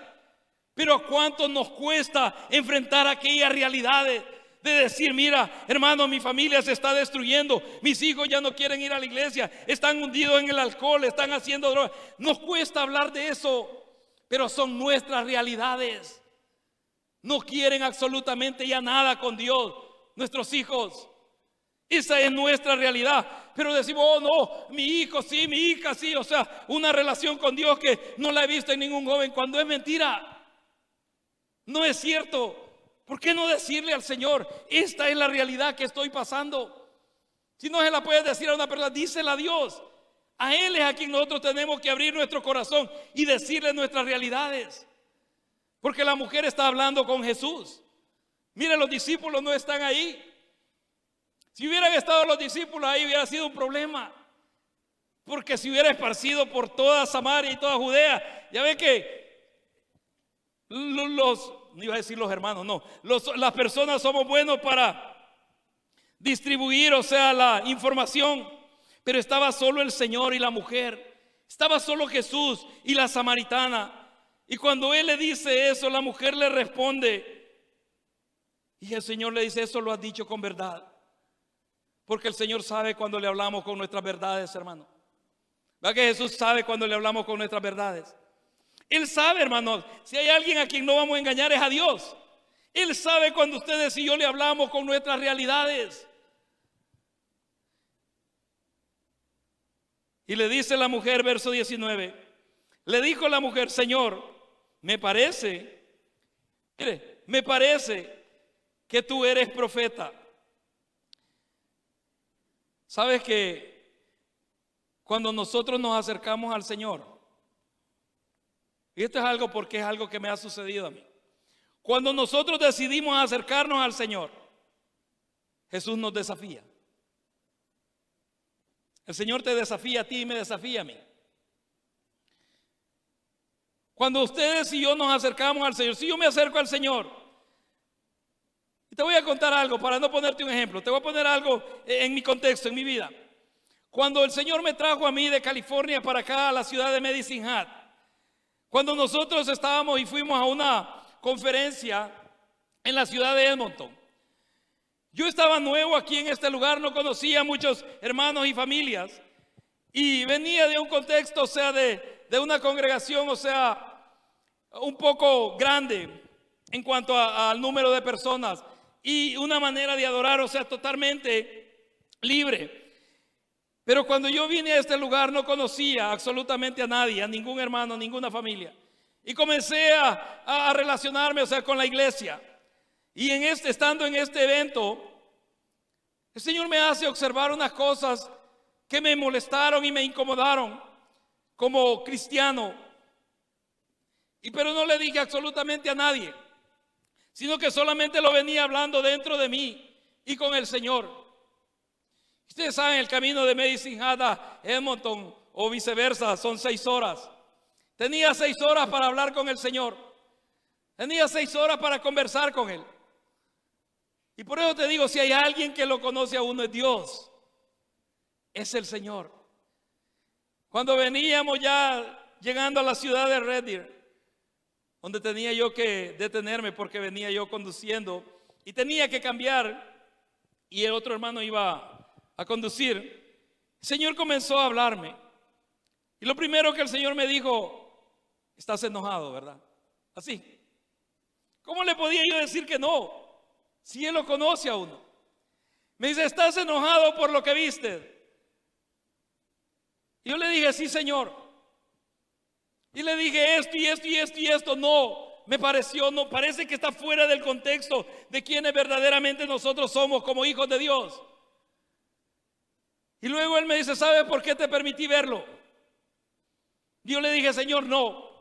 Pero ¿a cuánto nos cuesta enfrentar aquellas realidades de decir: mira, hermano, mi familia se está destruyendo, mis hijos ya no quieren ir a la iglesia, están hundidos en el alcohol, están haciendo drogas? Nos cuesta hablar de eso, pero son nuestras realidades. No quieren absolutamente ya nada con Dios nuestros hijos. Esa es nuestra realidad. Pero decimos: oh no, mi hijo sí, mi hija sí. O sea, una relación con Dios que no la he visto en ningún joven, cuando es mentira. No es cierto. ¿Por qué no decirle al Señor: esta es la realidad que estoy pasando? Si no se la puedes decir a una persona, dísela a Dios. A Él es a quien nosotros tenemos que abrir nuestro corazón y decirle nuestras realidades. Porque la mujer está hablando con Jesús. Mire, los discípulos no están ahí. Si hubieran estado los discípulos ahí, hubiera sido un problema. Porque si hubiera esparcido por toda Samaria y toda Judea, ya ve que no iba a decir los hermanos, no, las personas somos buenos para distribuir, o sea, la información. Pero estaba solo el Señor y la mujer, estaba solo Jesús y la samaritana. Y cuando Él le dice eso, la mujer le responde, y el Señor le dice: eso lo has dicho con verdad. Porque el Señor sabe cuando le hablamos con nuestras verdades, hermano. ¿Verdad que Jesús sabe cuando le hablamos con nuestras verdades? Él sabe, hermano, si hay alguien a quien no vamos a engañar es a Dios. Él sabe cuando ustedes y yo le hablamos con nuestras realidades. Y le dice la mujer, verso 19, le dijo la mujer: Señor, me parece que tú eres profeta. ¿Sabes que cuando nosotros nos acercamos al Señor, y esto es algo porque es algo que me ha sucedido a mí, cuando nosotros decidimos acercarnos al Señor, Jesús nos desafía. El Señor te desafía a ti y me desafía a mí. Cuando ustedes y yo nos acercamos al Señor, si yo me acerco al Señor, y te voy a contar algo para no ponerte un ejemplo, te voy a poner algo en mi contexto, en mi vida. Cuando el Señor me trajo a mí de California para acá, a la ciudad de Medicine Hat, cuando nosotros estábamos y fuimos a una conferencia en la ciudad de Edmonton, yo estaba nuevo aquí en este lugar, no conocía a muchos hermanos y familias, y venía de un contexto, o sea, de una congregación, o sea, un poco grande en cuanto al número de personas, y una manera de adorar, o sea, totalmente libre. Pero cuando yo vine a este lugar no conocía absolutamente a nadie, a ningún hermano, ninguna familia, y comencé a relacionarme, o sea, con la iglesia. Y estando en este evento, el Señor me hace observar unas cosas que me molestaron y me incomodaron como cristiano. Pero no le dije absolutamente a nadie, sino que solamente lo venía hablando dentro de mí y con el Señor. Ustedes saben, el camino de Medicine Hat a Edmonton o viceversa son 6 horas. Tenía 6 horas para hablar con el Señor. Tenía 6 horas para conversar con Él. Y por eso te digo, si hay alguien que lo conoce a uno, es Dios. Es el Señor. Cuando veníamos ya llegando a la ciudad de Red Deer, donde tenía yo que detenerme porque venía yo conduciendo y tenía que cambiar y el otro hermano iba a conducir, el Señor comenzó a hablarme. Y lo primero que el Señor me dijo: estás enojado, ¿verdad? Así. ¿Cómo le podía yo decir que no? Si Él lo conoce a uno. Me dice: ¿estás enojado por lo que viste? Y yo le dije: sí, Señor. Y le dije esto y esto y esto y esto. No, me pareció, no, parece que está fuera del contexto de quienes verdaderamente nosotros somos como hijos de Dios. Y luego Él me dice: ¿sabes por qué te permití verlo? Y yo le dije: Señor, no.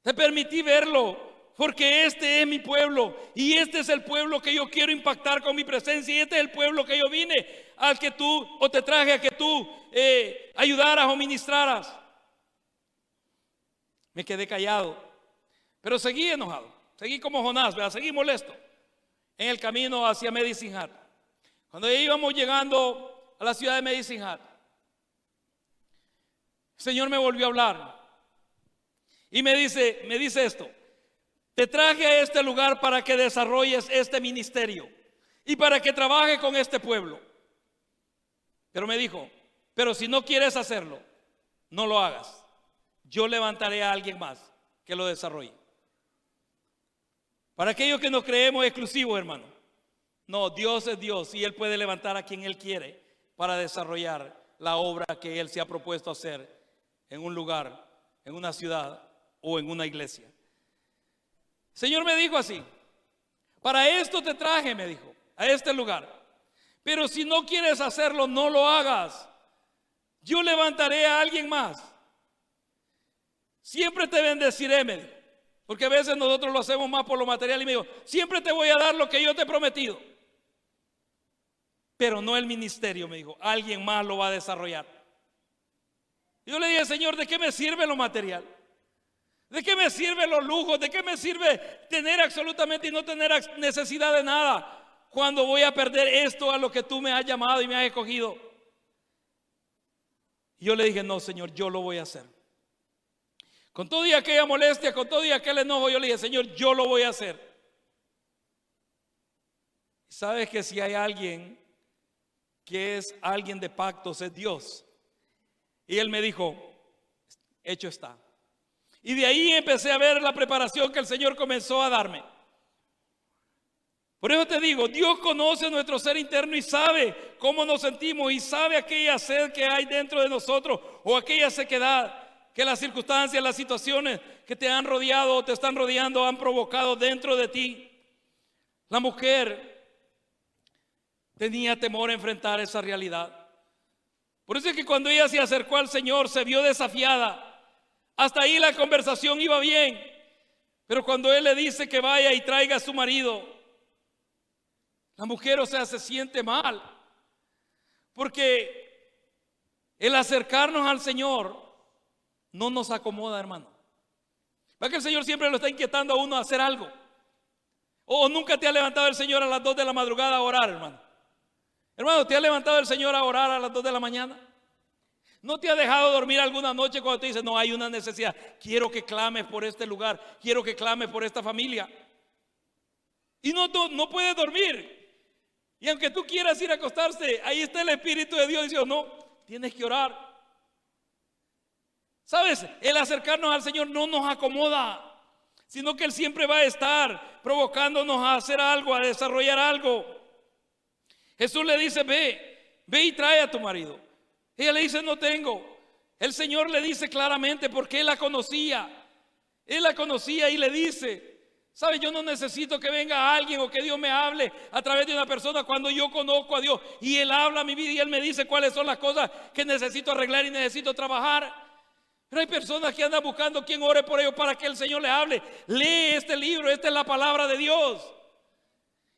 Te permití verlo porque este es mi pueblo y este es el pueblo que yo quiero impactar con mi presencia, y este es el pueblo que yo vine al que tú, o te traje a que tú ayudaras o ministraras. Me quedé callado, pero seguí enojado, seguí como Jonás, ¿verdad? Seguí molesto en el camino hacia Medicine Hat. Cuando ya íbamos llegando a la ciudad de Medicine Hat, el Señor me volvió a hablar y me dice esto: te traje a este lugar para que desarrolles este ministerio y para que trabajes con este pueblo. Pero me dijo: pero si no quieres hacerlo, no lo hagas. Yo levantaré a alguien más que lo desarrolle. Para aquellos que no creemos exclusivos, hermano, no, Dios es Dios y Él puede levantar a quien Él quiere para desarrollar la obra que Él se ha propuesto hacer en un lugar, en una ciudad o en una iglesia. El Señor me dijo así: para esto te traje, me dijo, a este lugar. Pero si no quieres hacerlo, no lo hagas. Yo levantaré a alguien más. Siempre te bendeciré, me dijo. Porque a veces nosotros lo hacemos más por lo material. Y me dijo: siempre te voy a dar lo que yo te he prometido. Pero no el ministerio, me dijo. Alguien más lo va a desarrollar. Yo le dije: Señor, ¿de qué me sirve lo material? ¿De qué me sirven los lujos? ¿De qué me sirve tener absolutamente y no tener necesidad de nada cuando voy a perder esto a lo que tú me has llamado y me has escogido? Y yo le dije: no, Señor, yo lo voy a hacer. Con todo y aquella molestia, con todo y aquel enojo, yo le dije: Señor, yo lo voy a hacer. ¿Sabes que si hay alguien que es alguien de pactos, es Dios? Y Él me dijo: hecho está. Y de ahí empecé a ver la preparación que el Señor comenzó a darme. Por eso te digo, Dios conoce nuestro ser interno y sabe cómo nos sentimos y sabe aquella sed que hay dentro de nosotros o aquella sequedad que las circunstancias, las situaciones que te han rodeado o te están rodeando han provocado dentro de ti. La mujer tenía temor a enfrentar esa realidad. Por eso es que cuando ella se acercó al Señor se vio desafiada. Hasta ahí la conversación iba bien, pero cuando Él le dice que vaya y traiga a su marido, la mujer, o sea, se siente mal, porque el acercarnos al Señor no nos acomoda, hermano. ¿Va que el Señor siempre lo está inquietando a uno a hacer algo? ¿O nunca te ha levantado el Señor a las 2 de la madrugada a orar, hermano? Hermano, ¿te ha levantado el Señor a orar a las 2 de la mañana? ¿No te ha dejado dormir alguna noche cuando te dice, no, hay una necesidad, quiero que clames por este lugar, quiero que clames por esta familia? Y no puedes dormir. Y aunque tú quieras ir a acostarse, ahí está el Espíritu de Dios diciendo, no, tienes que orar. ¿Sabes? El acercarnos al Señor no nos acomoda, sino que Él siempre va a estar provocándonos a hacer algo, a desarrollar algo. Jesús le dice, ve y trae a tu marido. Ella le dice, no tengo. El Señor le dice claramente porque Él la conocía. Él la conocía y le dice, ¿sabe? Yo no necesito que venga alguien o que Dios me hable a través de una persona cuando yo conozco a Dios. Y Él habla a mi vida y Él me dice cuáles son las cosas que necesito arreglar y necesito trabajar. Pero hay personas que andan buscando quien ore por ellos para que el Señor les hable. Lee este libro, esta es la palabra de Dios.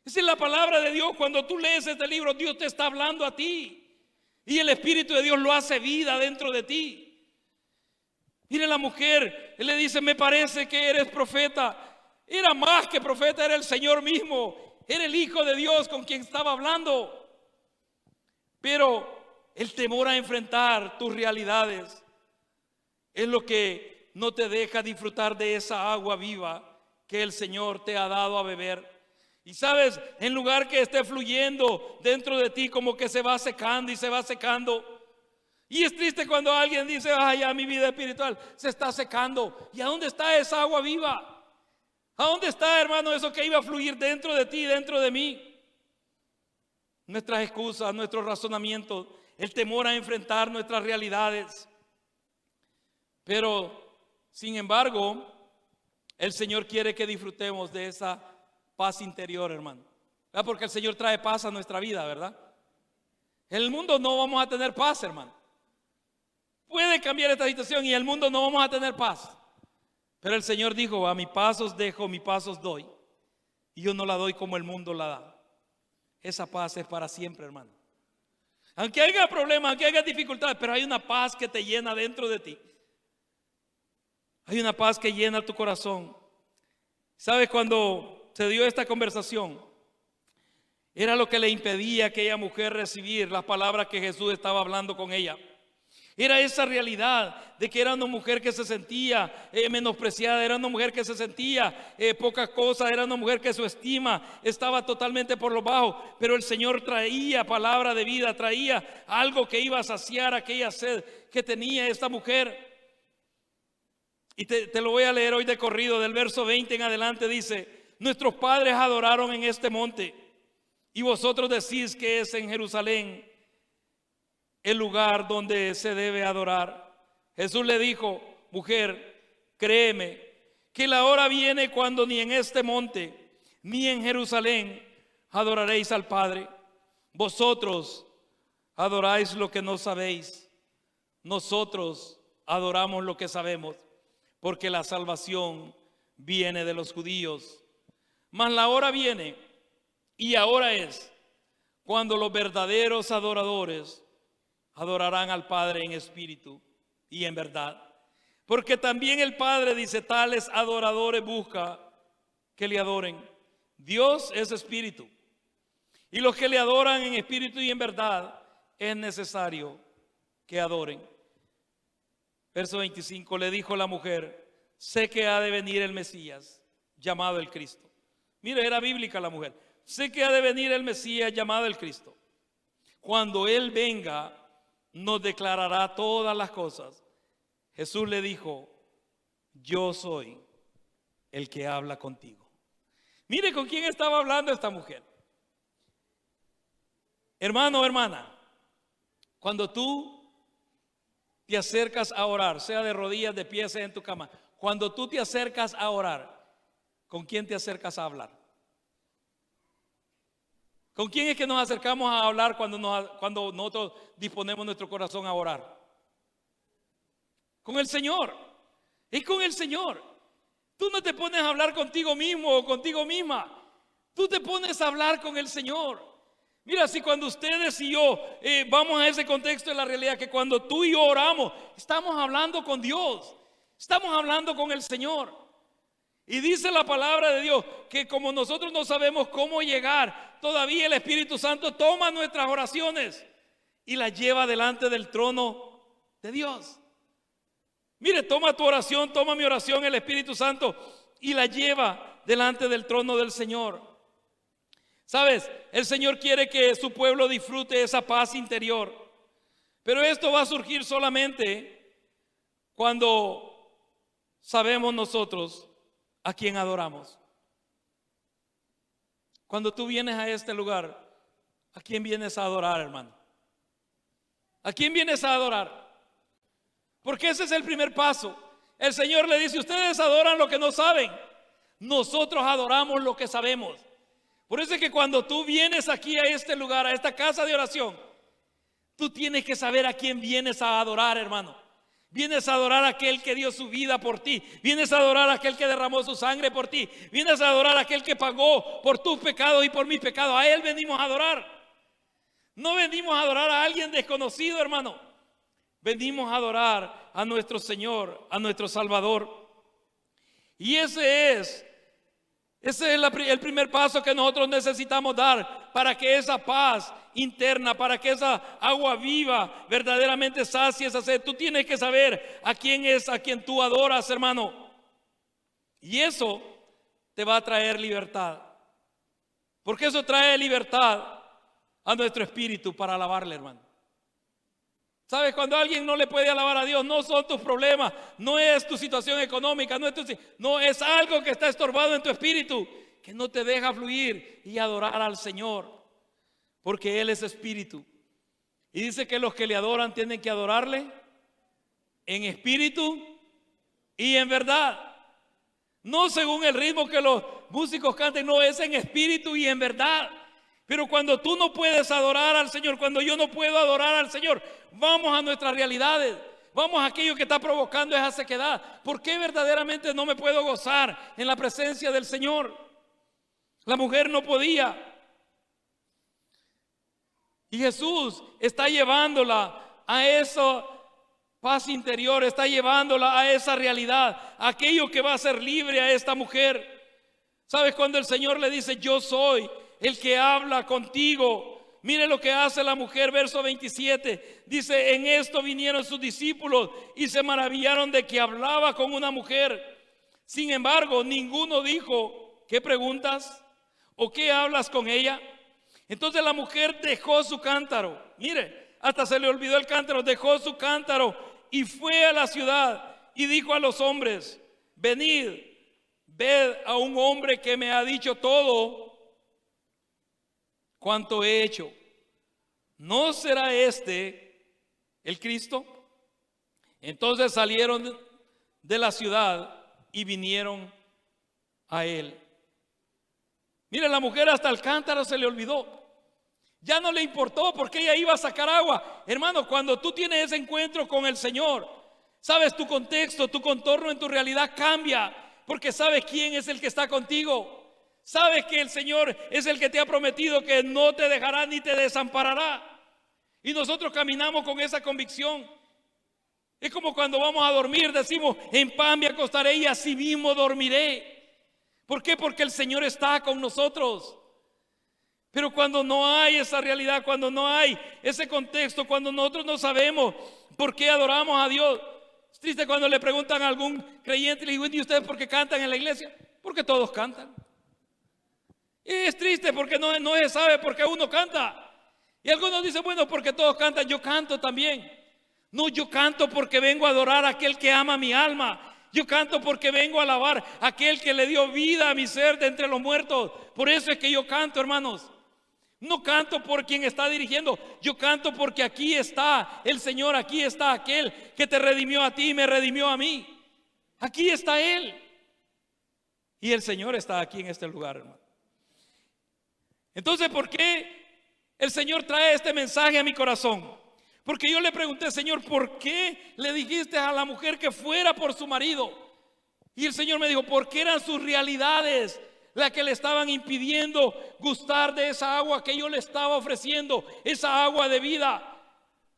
Esa es la palabra de Dios. Cuando tú lees este libro, Dios te está hablando a ti. Y el Espíritu de Dios lo hace vida dentro de ti. Mire la mujer, Él le dice, me parece que eres profeta. Era más que profeta, era el Señor mismo. Era el Hijo de Dios con quien estaba hablando. Pero el temor a enfrentar tus realidades es lo que no te deja disfrutar de esa agua viva que el Señor te ha dado a beber. Y sabes, en lugar que esté fluyendo dentro de ti, como que se va secando y se va secando. Y es triste cuando alguien dice, ay, ya mi vida espiritual se está secando. ¿Y a dónde está esa agua viva? ¿A dónde está, hermano, eso que iba a fluir dentro de ti, dentro de mí? Nuestras excusas, nuestros razonamientos, el temor a enfrentar nuestras realidades. Pero, sin embargo, el Señor quiere que disfrutemos de esa paz interior, hermano. ¿Verdad? Porque el Señor trae paz a nuestra vida, ¿verdad? En el mundo no vamos a tener paz, hermano. Puede cambiar esta situación y en el mundo no vamos a tener paz. Pero el Señor dijo, a mi paz os dejo, mi paz os doy. Y yo no la doy como el mundo la da. Esa paz es para siempre, hermano. Aunque haya problemas, aunque haya dificultades, pero hay una paz que te llena dentro de ti. Hay una paz que llena tu corazón. ¿Sabes? Cuando se dio esta conversación, era lo que le impedía a aquella mujer recibir las palabras que Jesús estaba hablando con ella. Era esa realidad de que era una mujer que se sentía menospreciada, era una mujer que se sentía poca cosa, era una mujer que su estima estaba totalmente por lo bajo. Pero el Señor traía palabra de vida, traía algo que iba a saciar aquella sed que tenía esta mujer. Y te lo voy a leer hoy de corrido, del verso 20 en adelante dice, nuestros padres adoraron en este monte y vosotros decís que es en Jerusalén el lugar donde se debe adorar. Jesús le dijo, mujer, créeme que la hora viene cuando ni en este monte ni en Jerusalén adoraréis al Padre. Vosotros adoráis lo que no sabéis, nosotros adoramos lo que sabemos, porque la salvación viene de los judíos. Mas la hora viene, y ahora es, cuando los verdaderos adoradores adorarán al Padre en espíritu y en verdad. Porque también el Padre dice, tales adoradores busca que le adoren. Dios es espíritu, y los que le adoran en espíritu y en verdad es necesario que adoren. Verso 25, le dijo la mujer, sé que ha de venir el Mesías, llamado el Cristo. Mire, era bíblica la mujer. Sé que ha de venir el Mesías, llamado el Cristo. Cuando Él venga, nos declarará todas las cosas. Jesús le dijo, yo soy el que habla contigo. Mire con quién estaba hablando esta mujer. Hermano o hermana, cuando tú te acercas a orar, sea de rodillas, de pies, sea en tu cama, cuando tú te acercas a orar, ¿con quién te acercas a hablar? ¿Con quién es que nos acercamos a hablar cuando nosotros disponemos nuestro corazón a orar? Con el Señor. Es con el Señor. Tú no te pones a hablar contigo mismo o contigo misma. Tú te pones a hablar con el Señor. Mira, si cuando ustedes y yo vamos a ese contexto de la realidad, que cuando tú y yo oramos, estamos hablando con Dios, estamos hablando con el Señor. Y dice la palabra de Dios que como nosotros no sabemos cómo llegar, todavía el Espíritu Santo toma nuestras oraciones y las lleva delante del trono de Dios. Mire, toma tu oración, toma mi oración, el Espíritu Santo, y la lleva delante del trono del Señor. ¿Sabes? El Señor quiere que su pueblo disfrute esa paz interior. Pero esto va a surgir solamente cuando sabemos nosotros a quién adoramos. Cuando tú vienes a este lugar, ¿a quién vienes a adorar, hermano? ¿A quién vienes a adorar? Porque ese es el primer paso. El Señor le dice, ustedes adoran lo que no saben. Nosotros adoramos lo que sabemos. Por eso es que cuando tú vienes aquí a este lugar, a esta casa de oración, tú tienes que saber a quién vienes a adorar, hermano. Vienes a adorar a aquel que dio su vida por ti. Vienes a adorar a aquel que derramó su sangre por ti. Vienes a adorar a aquel que pagó por tus pecados y por mis pecados. A Él venimos a adorar. No venimos a adorar a alguien desconocido, hermano. Venimos a adorar a nuestro Señor, a nuestro Salvador. Y ese es el primer paso que nosotros necesitamos dar para que esa paz interna, para que esa agua viva verdaderamente sacie esa sed. Tú tienes que saber a quién es a quien tú adoras, hermano. Y eso te va a traer libertad. Porque eso trae libertad a nuestro espíritu para alabarle, hermano. ¿Sabes? Cuando alguien no le puede alabar a Dios, no son tus problemas, no es tu situación económica, no es algo que está estorbado en tu espíritu, que no te deja fluir y adorar al Señor, porque Él es espíritu. Y dice que los que le adoran tienen que adorarle en espíritu y en verdad. No según el ritmo que los músicos canten, no, es en espíritu y en verdad. Pero cuando tú no puedes adorar al Señor, cuando yo no puedo adorar al Señor, vamos a nuestras realidades, vamos a aquello que está provocando esa sequedad. ¿Por qué verdaderamente no me puedo gozar en la presencia del Señor? La mujer no podía. Y Jesús está llevándola a esa paz interior, está llevándola a esa realidad, aquello que va a hacer libre a esta mujer. ¿Sabes? Cuando el Señor le dice, yo soy el que habla contigo. Mire lo que hace la mujer, verso 27. Dice, en esto vinieron sus discípulos y se maravillaron de que hablaba con una mujer. Sin embargo, ninguno dijo, ¿qué preguntas? ¿O qué hablas con ella? Entonces la mujer dejó su cántaro. Mire, hasta se le olvidó el cántaro. Dejó su cántaro y fue a la ciudad y dijo a los hombres, venid, ved a un hombre que me ha dicho todo cuanto he hecho. ¿No será este el Cristo? Entonces salieron de la ciudad y vinieron a él. Mire, la mujer hasta el cántaro se le olvidó. Ya no le importó porque ella iba a sacar agua. Hermano, cuando tú tienes ese encuentro con el Señor, sabes, tu contexto, tu contorno en tu realidad cambia, porque sabes quién es el que está contigo. Sabes que el Señor es el que te ha prometido que no te dejará ni te desamparará. Y nosotros caminamos con esa convicción. Es como cuando vamos a dormir, decimos, en paz me acostaré y así mismo dormiré. ¿Por qué? Porque el Señor está con nosotros. Pero cuando no hay esa realidad, cuando no hay ese contexto, cuando nosotros no sabemos por qué adoramos a Dios. Es triste cuando le preguntan a algún creyente y le digo, ¿y ustedes por qué cantan en la iglesia? Porque todos cantan. Y es triste porque no se sabe por qué uno canta. Y algunos dicen, bueno, porque todos cantan, yo canto también. No, yo canto porque vengo a adorar a aquel que ama mi alma. Yo canto porque vengo a alabar a aquel que le dio vida a mi ser de entre los muertos. Por eso es que yo canto, hermanos. No canto por quien está dirigiendo. Yo canto porque aquí está el Señor, aquí está aquel que te redimió a ti y me redimió a mí. Aquí está Él. Y el Señor está aquí en este lugar, hermano. Entonces, ¿por qué el Señor trae este mensaje a mi corazón? Porque yo le pregunté, Señor, ¿por qué le dijiste a la mujer que fuera por su marido? Y el Señor me dijo, porque eran sus realidades las que le estaban impidiendo gustar de esa agua que yo le estaba ofreciendo, esa agua de vida.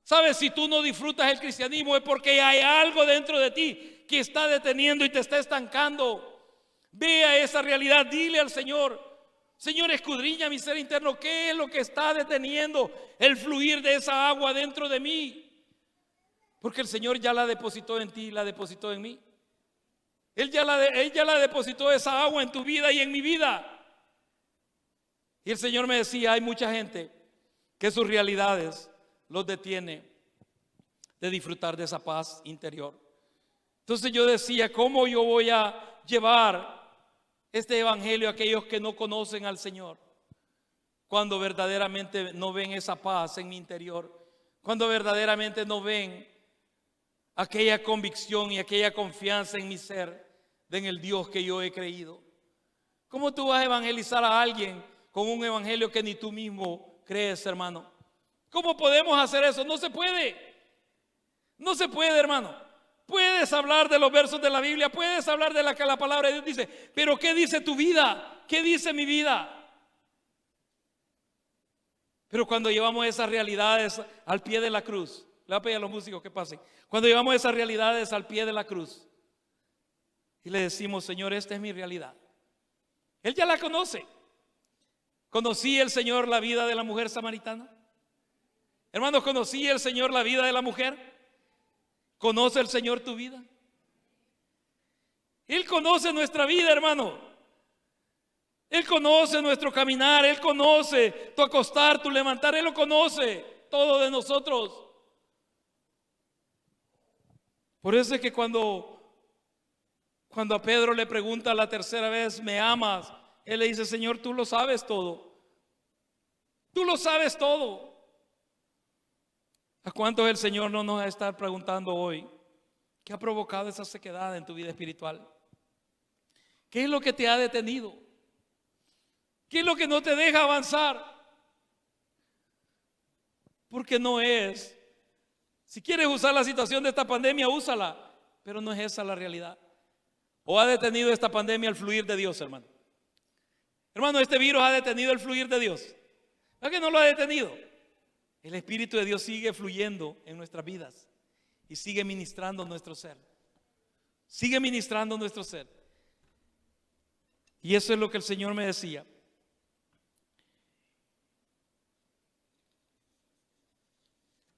¿Sabes? Si tú no disfrutas el cristianismo es porque hay algo dentro de ti que está deteniendo y te está estancando. Vea esa realidad, dile al Señor, Señor, escudriña mi ser interno, ¿qué es lo que está deteniendo el fluir de esa agua dentro de mí? Porque el Señor ya la depositó en ti, la depositó en mí. Él ya la depositó esa agua en tu vida y en mi vida. Y el Señor me decía, hay mucha gente que sus realidades los detiene de disfrutar de esa paz interior. Entonces yo decía, ¿cómo yo voy a llevar este evangelio a aquellos que no conocen al Señor? Cuando verdaderamente no ven esa paz en mi interior, cuando verdaderamente no ven aquella convicción y aquella confianza en mi ser, en el Dios que yo he creído. ¿Cómo tú vas a evangelizar a alguien con un evangelio que ni tú mismo crees, hermano? ¿Cómo podemos hacer eso? No se puede. No se puede, hermano. Puedes hablar de los versos de la Biblia, puedes hablar de la que la palabra de Dios dice, pero ¿qué dice tu vida? ¿Qué dice mi vida? Pero cuando llevamos esas realidades al pie de la cruz, le voy a pedir a los músicos que pasen. Cuando llevamos esas realidades al pie de la cruz y le decimos, Señor, esta es mi realidad. Él ya la conoce. ¿Conocí el Señor la vida de la mujer samaritana? Hermanos, ¿conocí el Señor la vida de la mujer? ¿Conoce el Señor tu vida? Él conoce nuestra vida, hermano. Él conoce nuestro caminar, Él conoce tu acostar, tu levantar, Él lo conoce todo de nosotros. Por eso es que cuando a Pedro le pregunta la tercera vez, ¿me amas? Él le dice, Señor, tú lo sabes todo. Tú lo sabes todo. ¿A cuántos el Señor no nos va a estar preguntando hoy? ¿Qué ha provocado esa sequedad en tu vida espiritual? ¿Qué es lo que te ha detenido? ¿Qué es lo que no te deja avanzar? Porque no es. Si quieres usar la situación de esta pandemia, úsala. Pero no es esa la realidad. ¿O ha detenido esta pandemia el fluir de Dios, hermano? Hermano, este virus ha detenido el fluir de Dios. ¿No es que no lo ha detenido? El Espíritu de Dios sigue fluyendo en nuestras vidas y sigue ministrando nuestro ser. Sigue ministrando nuestro ser. Y eso es lo que el Señor me decía.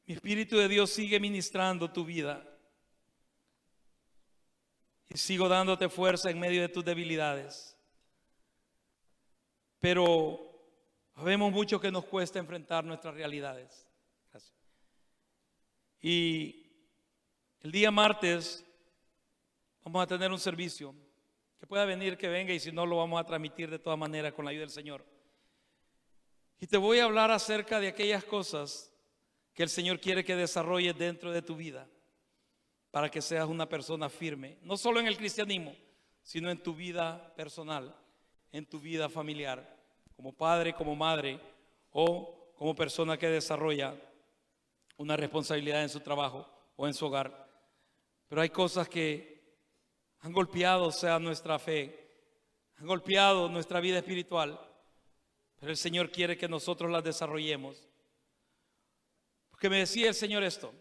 Mi Espíritu de Dios sigue ministrando tu vida. Y sigo dándote fuerza en medio de tus debilidades. Pero sabemos mucho que nos cuesta enfrentar nuestras realidades. Gracias. Y el día martes vamos a tener un servicio. Que pueda venir, que venga, y si no lo vamos a transmitir de todas maneras con la ayuda del Señor. Y te voy a hablar acerca de aquellas cosas que el Señor quiere que desarrolles dentro de tu vida para que seas una persona firme, no solo en el cristianismo, sino en tu vida personal, en tu vida familiar, como padre, como madre o como persona que desarrolla una responsabilidad en su trabajo o en su hogar. Pero hay cosas que han golpeado, o sea, nuestra fe, han golpeado nuestra vida espiritual, pero el Señor quiere que nosotros las desarrollemos. Porque me decía el Señor esto.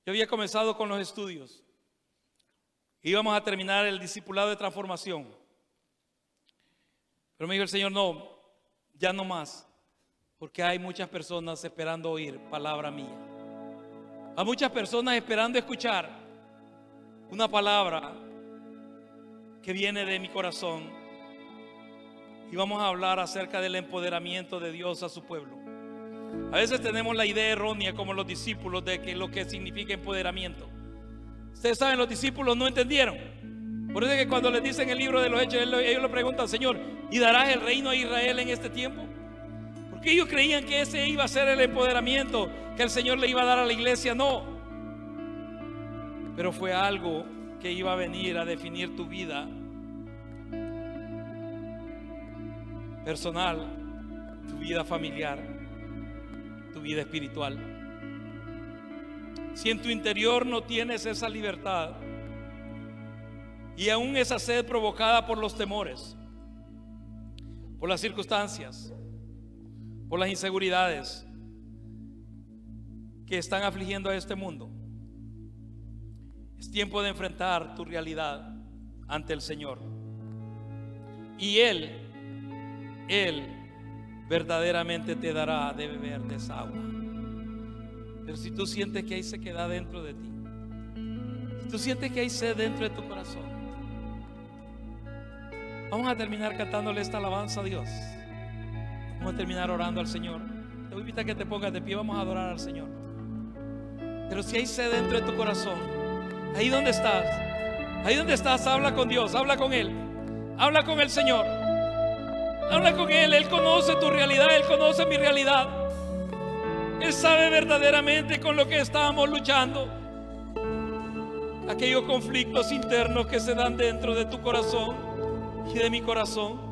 Yo había comenzado con los estudios. Íbamos a terminar el discipulado de transformación. Pero me dijo el Señor, no, ya no más. Porque hay muchas personas esperando oír palabra mía. Hay muchas personas esperando escuchar una palabra que viene de mi corazón. Y vamos a hablar acerca del empoderamiento de Dios a su pueblo. A veces tenemos la idea errónea como los discípulos de que lo que significa empoderamiento. Ustedes saben, los discípulos no entendieron. Por eso es que cuando les dicen el libro de los Hechos, ellos le preguntan: Señor, ¿y darás el reino a Israel en este tiempo? Porque ellos creían que ese iba a ser el empoderamiento que el Señor le iba a dar a la iglesia. No, pero fue algo que iba a venir a definir tu vida personal, tu vida familiar, tu vida espiritual. Si en tu interior no tienes esa libertad y aún esa sed provocada por los temores, por las circunstancias, por las inseguridades que están afligiendo a este mundo, es tiempo de enfrentar tu realidad ante el Señor. Y Él verdaderamente te dará de beber de esa agua. Pero si tú sientes que hay sequedad dentro de ti, si tú sientes que hay sed dentro de tu corazón, vamos a terminar cantándole esta alabanza a Dios. Vamos a terminar orando al Señor. Te voy a invitar a que te pongas de pie. Vamos a adorar al Señor. Pero si hay sed dentro de tu corazón, ahí donde estás, habla con Dios, habla con Él, habla con el Señor, habla con Él. Él conoce tu realidad, Él conoce mi realidad. Él sabe verdaderamente con lo que estamos luchando, aquellos conflictos internos que se dan dentro de tu corazón y de mi corazón.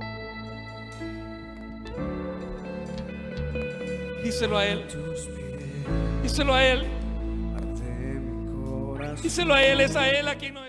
Díselo a Él, díselo a Él, díselo a Él. Es a Él a quien no